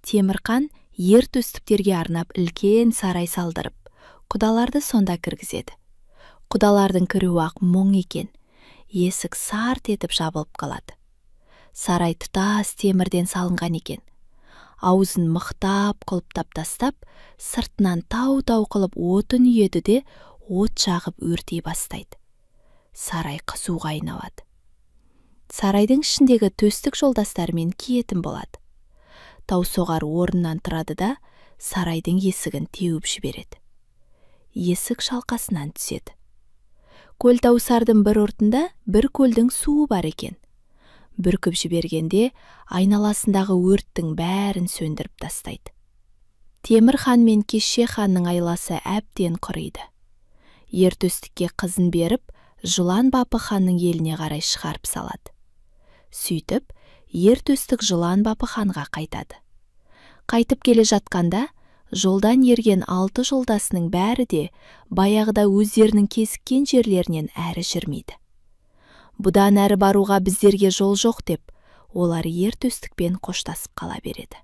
Темірқан ер төстіктерге арнап үлкен сарай салдырып, құдаларды сонда кіргізеді. Құдалардың кіруі ақ мұң екен. Есік сарт етіп жабылып қалады. Сарай тұтас темірден салынған екен. Аузын мықтап құлыптап тастап, сыртынан тау-тау қылып отын үйеді де, от жағып өртей бастайды. Сарай қызуға айналады. Сарайдың ішіндегі төстік жолдастарымен киетін болады. Таусоғар орнынан тұрады да, сарайдың есігін теуіп жібереді. Есік шалқасынан түседі. Көлтауысардың бір ұртында бір көлдің суы бар екен. Бүркіп жібергенде айналасындағы өрттің бәрін сөндіріп тастайды. Темір хан мен Кеше ханның айласы әбден құриды. Ер төстікке қызын беріп, Жылан бапы ханның еліне қарай шығарып салады. Сөйтіп, ер төстік Жылан бапы ханға қайтады. Қайтып келе жатқанда, жолдан ерген 6 жолдасының бәрі де баяғыда өздерінің кесіккен жерлерінен әрі жүрмейді. Бұдан әрі баруға біздерге жол жоқ деп, олар ер төстікпен қоштасып қала береді.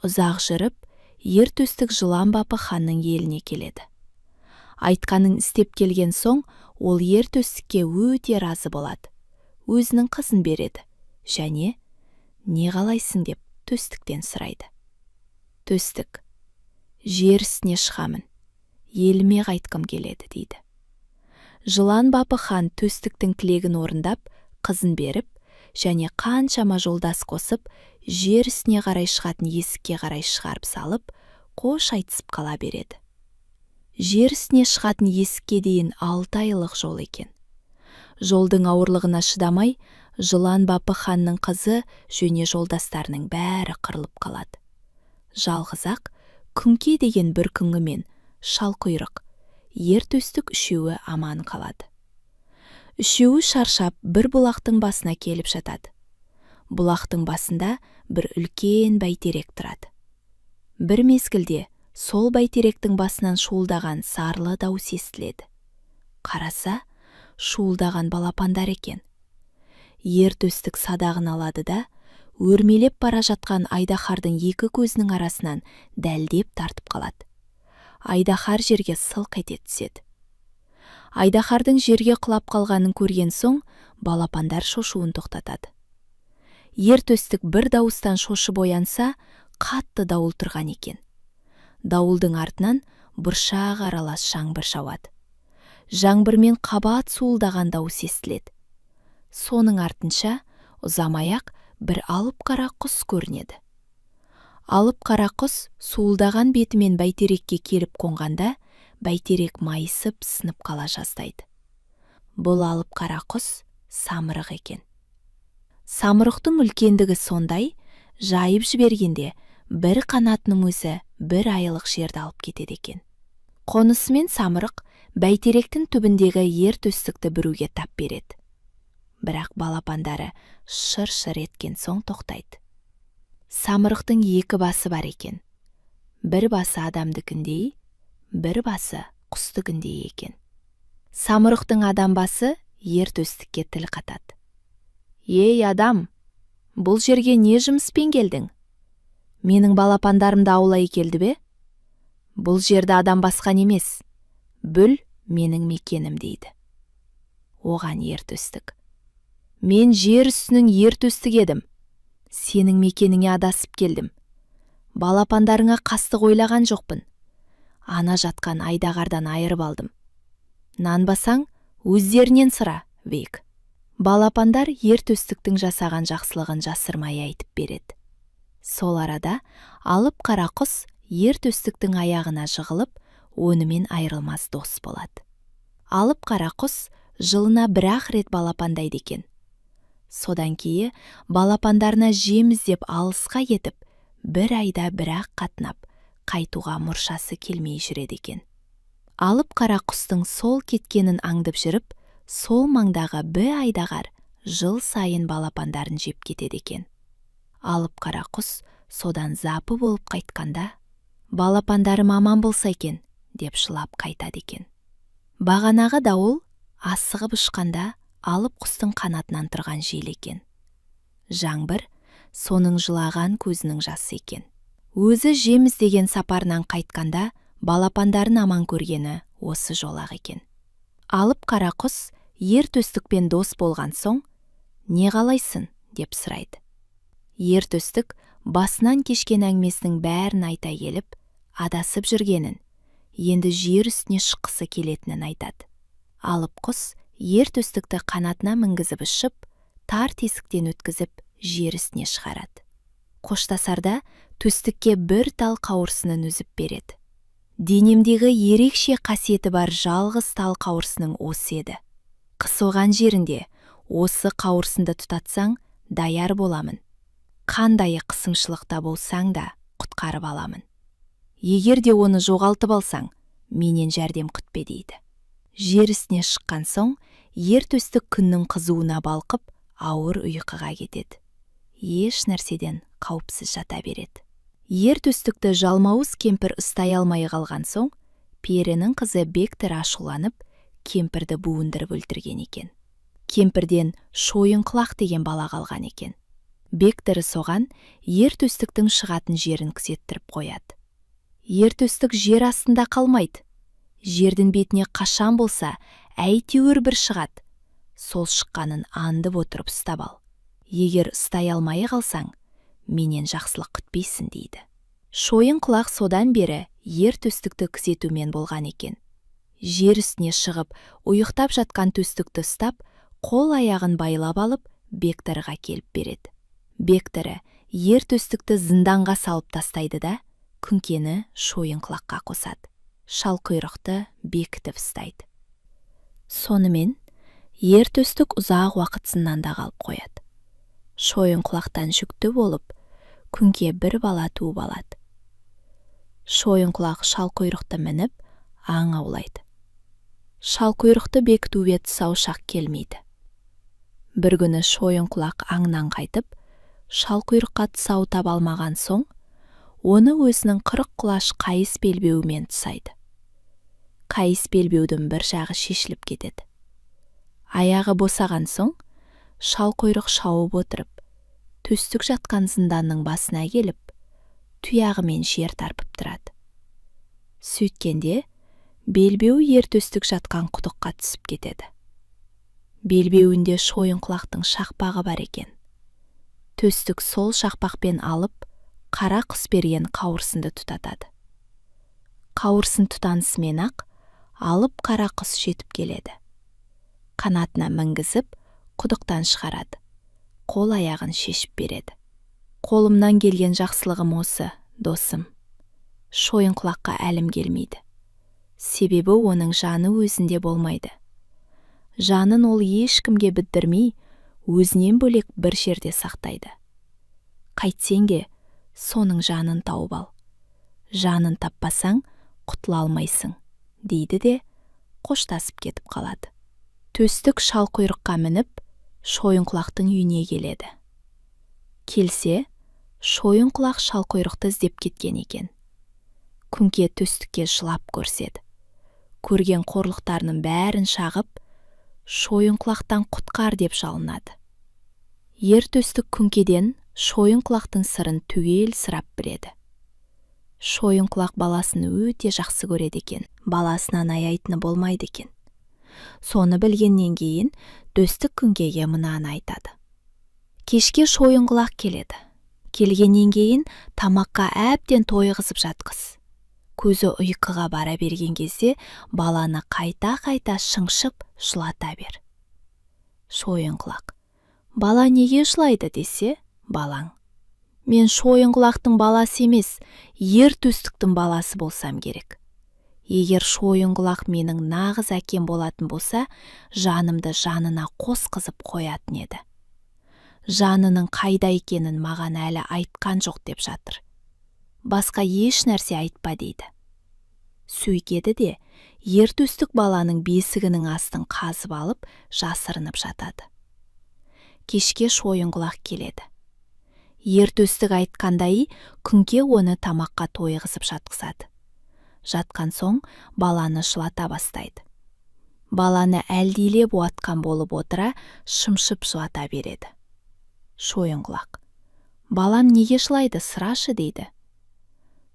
Ұзақ жүріп, ер төстік Жылан бапы ханның еліне келеді. Айтқанын істеп келген соң, ол ер төстікке өте разы болады. Өзінің қызын береді, және «Не қалайсың?» деп төстіктен сұрайды. Төстік: «Жер үстіне шығамын, еліме қайтқым келеді», дейді. Жылан бапы хан төстіктің тілегін орындап, қызын беріп, және қаншама жолдас қосып, жер үстіне қарай шығатын есікке қарай шығарып салып, қош айтысып қала береді. Жер үстіне шығатын есікке дейін 6 айлық жол екен. Жолдың ауырлығына шыдамай, Жылан бапы ханның қызы жөне жолдастарының бәрі қырылып қалады. Жалғыз-ақ Күңке деген бір күңі мен Шалқұйрық, ер төстік үшеуі аман қалады. Үшеуі шаршап бір бұлақтың басына келіп жатады. Бұлақтың басында бір үлкен бәйтерек тұрады. Бір мезгілде сол бәйтеректің басынан шуылдаған сарлы дауыс естіледі. Қараса, шуылдаған балапандар екен. Ер төстік садағын алады да, өрмелеп бара жатқан айдаһардың екі көзінің арасынан дәлдеп тартып қалады. Айдаһар жерге сылқ ете түседі. Айдаһардың жерге құлап қалғанын көрген соң, балапандар шошуын тоқтатады. Ер төстік бір дауыстан шошып оянса, қатты дауыл тұрған екен. Дауылдың артынан бұршақ аралас жаңбыр жауады. Жаңбырмен қабат суылдаған дауыс естіледі. Соның артынша ұзамай-ақ бір алып қара құс көрінеді. Алып қара құс суылдаған бетімен бәйтерекке келіп қонғанда, бәйтерек майысып сынып қала жаздайды. Бұл алып қара құс самырық екен. Самырықтың үлкендігі сондай, жайып жібергенде бір қанатының өзі бір айлық жерді алып кетеді екен. Қонысымен самырық бәйтеректің түбіндегі ер төстікті біруге тап береді. Бірақ балапандары шыр-шыр еткен соң тоқтайды. Самырықтың екі басы бар екен. Бір басы адамдыкіндей, бір басы құстыкіндей екен. Самырықтың адам басы ер төстікке тіл қатады. «Ей адам, бұл жерге не жұмыспен келдің? Менің балапандарымды аулай келді бе? Бұл жерді адам басқан емес, бүл менің мекенім» дейді. Оған ер төстік: «Мен жер үстінің ер төстігі едім. Сенің мекеніңе адасып келдім. Балапандарыңа қастық ойлаған жоқпын. Ана жатқан айдағардан айырып алдым. Нанбасаң, өздерінен сұра, бек». Балапандар ер төстіктің жасаған жақсылығын жасырмай айтып береді. Сол арада алып қара құс ер төстіктің аяғына жығылып, онымен айырылмас дос болады. Алып қара құс жылына бір-ақ рет балапандайды екен. Содан кейін балапандарына жем іздеп алысқа кетіп, бір айда бір-ақ қатынап, қайтуға мұршасы келмей жүреді екен. Алып қара құстың сол кеткенін аңдып жүріп, сол маңдағы бір айдағар жыл сайын балапандарын жеп кетеді екен. Алып қара құс содан запы болып қайтқанда, «Балапандарым аман болса екен» деп жылап қайтады екен. Бағанағы дауыл асығып ұшқанда алып құстың қанатынан тұрған жел екен. Жаңбыр соның жылаған көзінің жасы екен. Өзі жем іздеген сапарынан қайтқанда балапандарын аман көргені осы жолақ екен. Алып қара құс ер төстікпен дос болған соң, «Не қалайсың?» деп сұрайды. Ер төстік басынан кешкен әңгімесінің бәрін айта келіп, адасып жүргенін, енді жер үстіне шыққысы келетінін айтады. Алып құс ер төстікті қанатына мінгізіп ұшып, тар тесіктен өткізіп, жер үстіне шығарады. Қоштасарда төстікке бір тал қауырсынын үзіп береді. Денемдегі ерекше қасиеті бар жалғыз тал қауырсының осы еді. Қысылған жерінде осы қауырсынды тұтатсаң, даяр боламын. Қандайы қысымшылықта болсаң да құтқарып аламын. Егер де оны жоғалтып алсаң, менен жәрдем күтпе дейді. Жер үстіне шыққан соң, ер төстік күннің қызуына балқып, ауыр ұйқыға кетеді. Еш нәрседен қауіпсіз жата береді. Ер төстікті жалмауыз кемпір ұстай алмай қалған соң, перінің қызы Бектір ашуланып, кемпірді буындырып өлтірген екен. Кемпірден Шойынқұлақ деген бала қалған екен. Бектірі соған ер төстіктің шығатын жерін күзеттіріп қояды. Ер төстік жер астында қалмайды. Жердің бетіне қашан болса, әйтеуір бір шығады. Сол шыққанын андып отырып ұстап ал. Егер ұстай алмай қалсаң, менен жақсылық күтпейсің дейді. Шойынқұлақ содан бері ер төстікті күзетумен болған екен. Жер үстіне шығып, ұйықтап жатқан төстікті ұстап, қол аяғын байлап алып, Бектіріға келіп береді. Бектірі ер төстікті зынданға салып тастайды да, күңкені Шойынқұлаққа қосады. Шалқұйрықты бекітіп ұстайды. Сонымен, ер төстік ұзақ уақыт зынданда қалып қояды. Шойынқұлақтан жүкті болып, күңке бір бала туып алады. Шойынқұлақ шалқұйрықты мініп, аң аулайды. Шалқұйрықты бекітуге тұсаушақ келмейді. Бір күні Шойынқұлақ аңнан қайтып, шалқұйрыққа тұсау таба алмаған соң, оны өзінің 40 құлаш қайыс белбеуімен тұсайды. Қайыс белбеудің бір жағы шешіліп кетеді. Аяғы босаған соң, шалқұйрық шауып отырып, төстік жатқан зынданның басына келіп, тұяғымен жер тарпып тұрады. Сөйткенде, белбеу ер төстік жатқан құдыққа түсіп кетеді. Белбеуінде Шойынқұлақтың шақпағы бар екен. Төстік сол шақпақпен алып, қара құс берген қауырсынды тұтатады. Қауырсын тұтанысымен ақ, алып қара құс жетіп келеді. Қанатына мінгізіп, құдықтан шығарады. Қол аяғын шешіп береді. Қолымнан келген жақсылығым осы, досым. Шойынқұлаққа әлім келмейді. Себебі оның жаны өзінде болмайды. Жанын ол ешкімге білдірмей, өзінен бөлек бір жерде сақтайды. Қайтсең де, соның жанын тауып ал. Жанын таппасаң, құтыла алмайсың, дейді де, қоштасып кетіп қалады. Төстік шалқұйрыққа мініп, Шойынқұлақтың үйіне келеді. Келсе, Шойынқұлақ шалқұйрықты іздеп кеткен екен. Күнке төстікке жылап көрседі. Көрген қорлықтарының бәрін шағып, Шойынқұлақтан құтқар деп жалынады. Ер төстік Күнкеден Шойынқұлақтың сырын түгел сұрап біледі. Шойынқұлақ баласын өте жақсы көреді екен, баласынан аяйтыны болмайды екен. Соны білгеннен кейін төстік Күнкеге мынаны айтады. Кешке Шойынқұлақ келеді. Келгеннен кейін тамаққа әбден тойғызып жатқыз. Көзі ұйқыға бара берген кезде баланы қайта-қайта шыңшып жылата бер. Шойынқұлақ: бала неге жылайды десе, балаң: мен Шойынқұлақтың баласы емес, ер төстіктің баласы болсам керек. Егер Шойынқұлақ менің нағыз әкем болатын болса, жанымды жанына қосқызып қоятын еді. Жанының қайда екенін маған әлі айтқан жоқ деп жатыр. Басқа еш нәрсе айтпа дейді. Сөйтеді де, ер төстік баланың бесігінің астын қазып алып, жасырынып жатады. Кешке Шойынқұлақ келеді. Ер төстік айтқандай, Күнке оны тамаққа тойғызып жатқызады. Жатқан соң баланы жылата бастайды. Баланы әлдилеп уатқан болып отыра, шымшып жылата береді. Шойынқұлақ: балам неге жылайды, сұрашы дейді.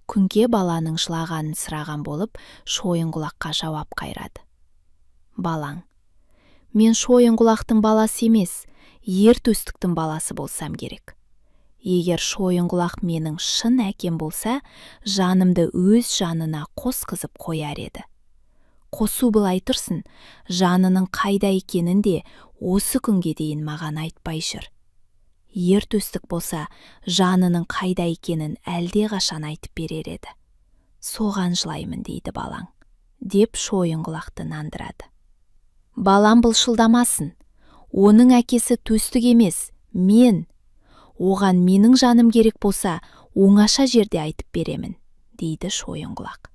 Күнке баланың жылағанын сұраған болып, Шойынқұлаққа жауап қайрады. Балаң: мен Шойынқұлақтың баласы емес, ер төстіктің баласы болсам керек. Егер Шойынқұлақ менің шын әкем болса, жанымды өз жанына қосқызып қояр еді. Қосу былай тұрсын, жанының қайда екенін де осы күнге дейін маған айтпай жүр. Ер төстік болса, жанының қайда екенін әлде қашан айтып берер еді. Соған жылаймын дейді балаң, деп Шойынқұлақты нандырады. Балам былшылдамасын. Оның әкесі төстік емес, мен. Оған менің жаным керек болса, оңаша жерде айтып беремін, дейді Шойынқұлақ.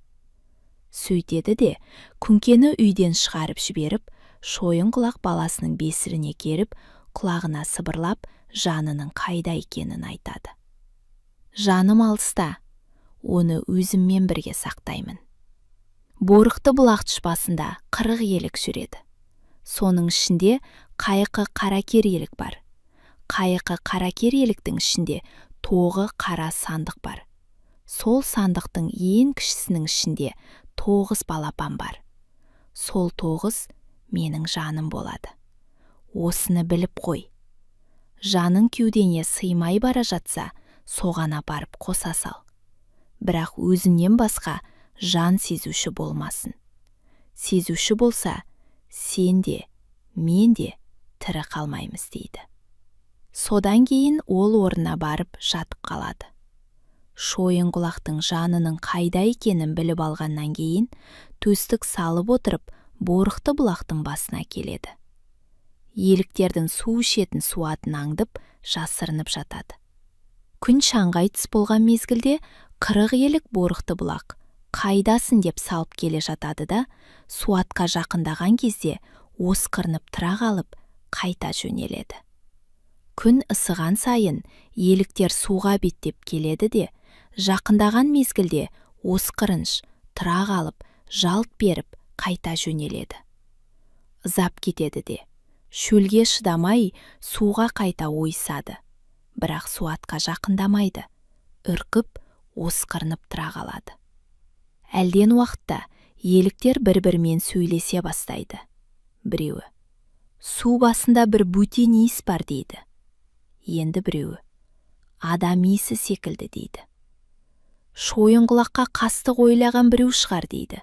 Сөйтеді де, Күнкені үйден шығарып жіберіп, Шойынқұлақ баласының бесіріне керіп, құлағына сыбырлап, жанының қайда екенін айтады. Жаным алыста, оны өзіммен бірге сақтаймын. Борықты бұлақ тұшпасында 40 елік жүреді. Соның ішінде қайқы қаракер елік бар. Қайқы қаракер еліктің ішінде тоғы қара сандық бар. Сол сандықтың ең кішісінің ішінде 9 балапан бар. Сол 9 менің жаным болады. Осыны біліп қой. Жаның кеудеңе сыймай бара жатса, соған апарып қоса сал. Бірақ өзіңнен басқа жан сезуші болмасын. Сезуші болса, сен де, мен де тірі қалмаймыз дейді. Содан кейін ол орнына барып жатып қалады. Шойынқұлақтың жанының қайда екенін біліп алғаннан кейін, төстік салып отырып, борықты бұлақтың басына келеді. Еліктердің су ішетін суатын аңдып, жасырынып жатады. Күн шаңғай түс болған мезгілде 40 елік борықты бұлақ қайдасын деп салып келе жатады да, суатқа жақындаған кезде осқырынып тұра қалып, қайта жөнеледі. Күн ысыған сайын еліктер суға беттеп келеді де, жақындаған мезгілде осқырыныш тұра қалып, жалт беріп, қайта жөнеледі. Ызап кетеді де, шөлге шыдамай суға қайта ойысады. Бірақ суатқа жақындамайды, үркіп, осқырынып тұра қалады. Әлден уақытта еліктер бір-бірімен сөйлесе бастайды. Біреуі: су басында бір бөтен иіс бар дейді. Енді біреуі: адам иісі секілді дейді. Шойынқұлаққа қастық ойлаған біреу шығар дейді.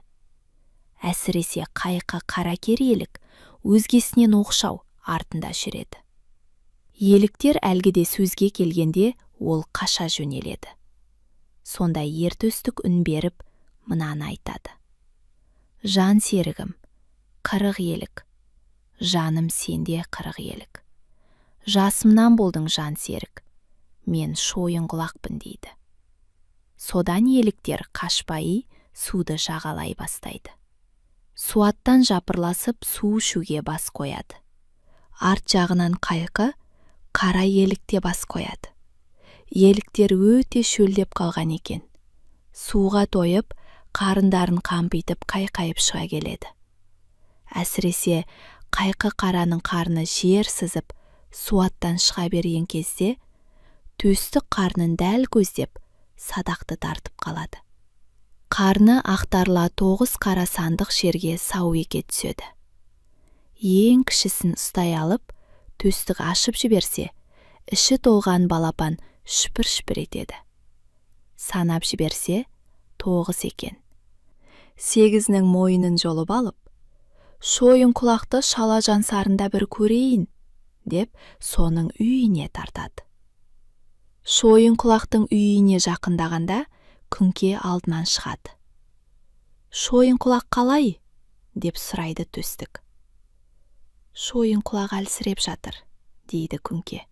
Әсіресе қайқы қаракер елік өзгесінен оқшау артында жүреді. Еліктер әлгіде сөзге келгенде ол қаша жөнеледі. Сонда ер төстік үн беріп, мынаны айтады: жан серігім, 40 елік, жаным сенде 40 елік. Жасымнан болдың жан серік, мен Шойынқұлақпын дейді. Содан еліктер қашпай суды жағалай бастайды. суаттан жапырласып су ішуге бас қояды. Арт жағынан қайқы қара елікте бас қояды. Еліктер өте шөлдеп қалған екен. Суға тойып, қарындарын қампитып қайқайып шыға келеді. Әсіресе қайқы қараның қарны жер сызып, суаттан шыға берген кезде, төстік қарнын дәл көздеп, садақты тартып қалады. Қарны ақтарыла 9 қара сандық жерге сау ете түседі. Ең кішісін ұстай алып, төстік ашып жіберсе, іші толған балапан шүпір-шүпір етеді. Санап жіберсе, 9 екен. 8-нің мойынын жолып алып, шойын құлақты шала жансарында бір көрейін, деп соның үйіне тартады. Шойын құлақтың үйіне жақындағанда, күнке алдынан шығады. Шойын құлақ қалай? Деп сұрайды төстік. Шойын құлақ әлсіреп жатыр, дейді күнке.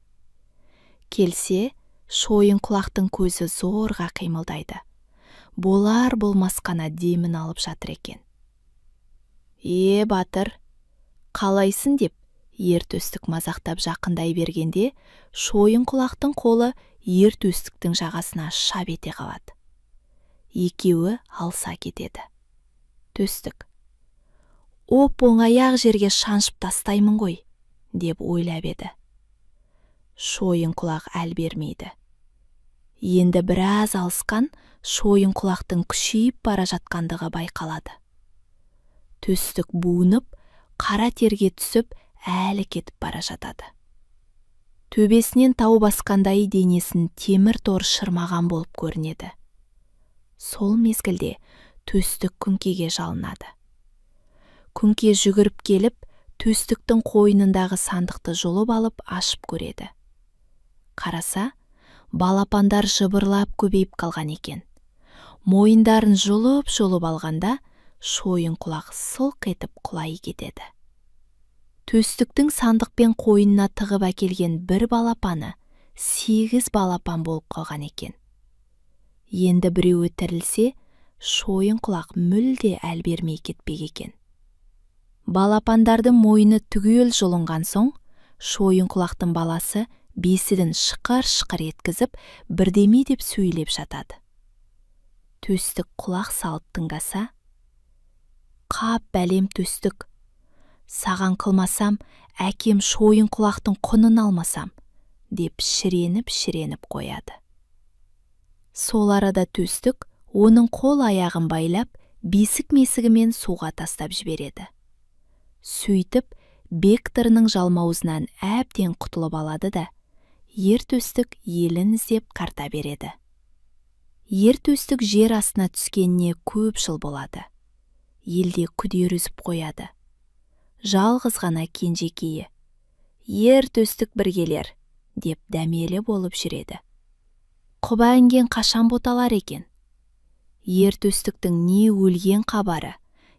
Келсе, шойын құлақтың көзі зорға қимылдайды. Болар болмас қана демін алып жатыр екен. Батыр, қалайсың деп, ер төстік мазақтап жақындай бергенде, шойын құлақтың қолы ер төстіктің жағасына шап ете қалады. Екеуі алса кетеді. Төстік: оп-оңай жерге шаншып тастаймын ғой, деп ойлап еді. Шойын құлақ әл бермейді. Енді біраз алысқан, шойын құлақтың күшейіп бара жатқандығы байқалады. Төстік буынып, қара терге түсіп, әлі кетіп бара жатады. Төбесінен тау басқандай денесін темір тор шырмаған болып көрінеді. Сол мезгілде төстік күнкеге жалынады. Күнке жүгіріп келіп, төстіктің қойнындағы сандықты жұлып алып ашып көреді. Қараса, балапандар жыбырлап көбейіп қалған екен. Мойындарын жұлып алғанда, шойын құлақ сылқ етіп құлай кетеді. Төстіктің сандықпен қойнына тығып әкелген бір балапаны 8 балапан болып қалған екен. Енді біреуі тірілсе, шойын құлақ мүлде әл бермей кетпек екен. Балапандардың мойны түгел жұлынған соң, шойын құлақтың баласы бесідін шықыр-шықыр еткізіп, бірдеме деп сөйлеп жатады. Төстік құлақ салып тыңдаса: қап бәлем төстік, саған қылмасам, әкем шойын құлақтың құнын алмасам, деп шіреніп қояды. Сол арада төстік оның қол аяғын байлап, бесік-месігімен суға тастап жібереді. Сөйтіп, бектірінің жалмауызынан әбден құтылып алады да, ер төстік елін іздеп қарта береді. Ер төстік жер астына түскеніне көп жыл болады. Елде күдер үзіп қояды. Жалғыз ғана кенжекейі: ер төстік бір келер, деп дәмелі болып жүреді. Құба інген қашан боталар екен? Ер төстіктің не өлген қабары,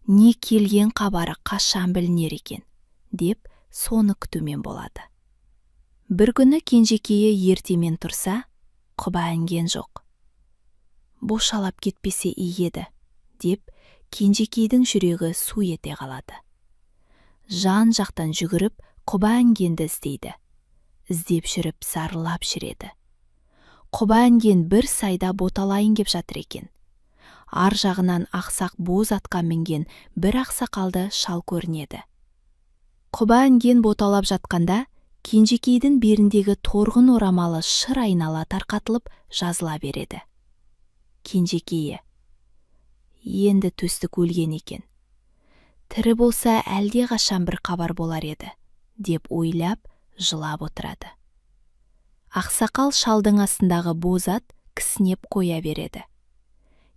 не келген қабары қашан білінер екен, деп соны күтумен болады. Бір күні кенжекейі ертемен тұрса, құба інген жоқ. Бошалап кетпесе иеді, деп кенжекейдің жүрегі су ете қалады. Жан жақтан жүгіріп, құба інгенді іздейді. Іздеп жүріп, сарылап жүреді. Құба інген бір сайда боталайын кеп жатыр екен. Ар жағынан ақсақ боз атқа мінген бір ақсақалды шал көрінеді. Құба інген боталап жатқанда, кенжекейдің беріндегі торғын орамалы шыр айнала тарқатылып жазыла береді. Кенжекейі: енді төстік өлген екен. Тірі болса әлде қашан бір хабар болар еді, деп ойлап, жылап отырады. Ақсақал шалдың астындағы боз ат кісінеп қоя береді.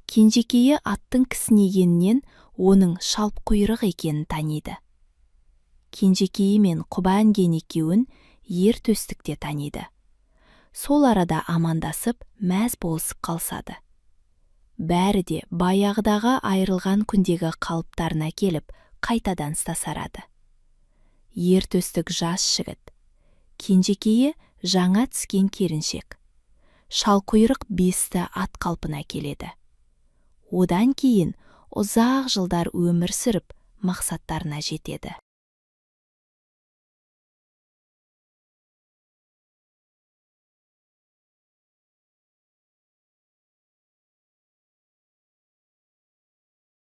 Кенжекейі аттың кісінегенінен оның шалп құйрық екенін таниды. Кенжекейі мен құба інген екеуін ер төстікте таниды. Сол арада амандасып, мәз болысып қалсады. Бәрі де баяғыдағы айрылған күндегі қалыптарына келіп, қайтадан стасарады. Ер төстік жас жігіт, кенжекейі жаңа түскен келіншек. Шалқұйрық бесті ат қалпына келеді. Одан кейін ұзақ жылдар өмір сүріп, мақсаттарына жетеді.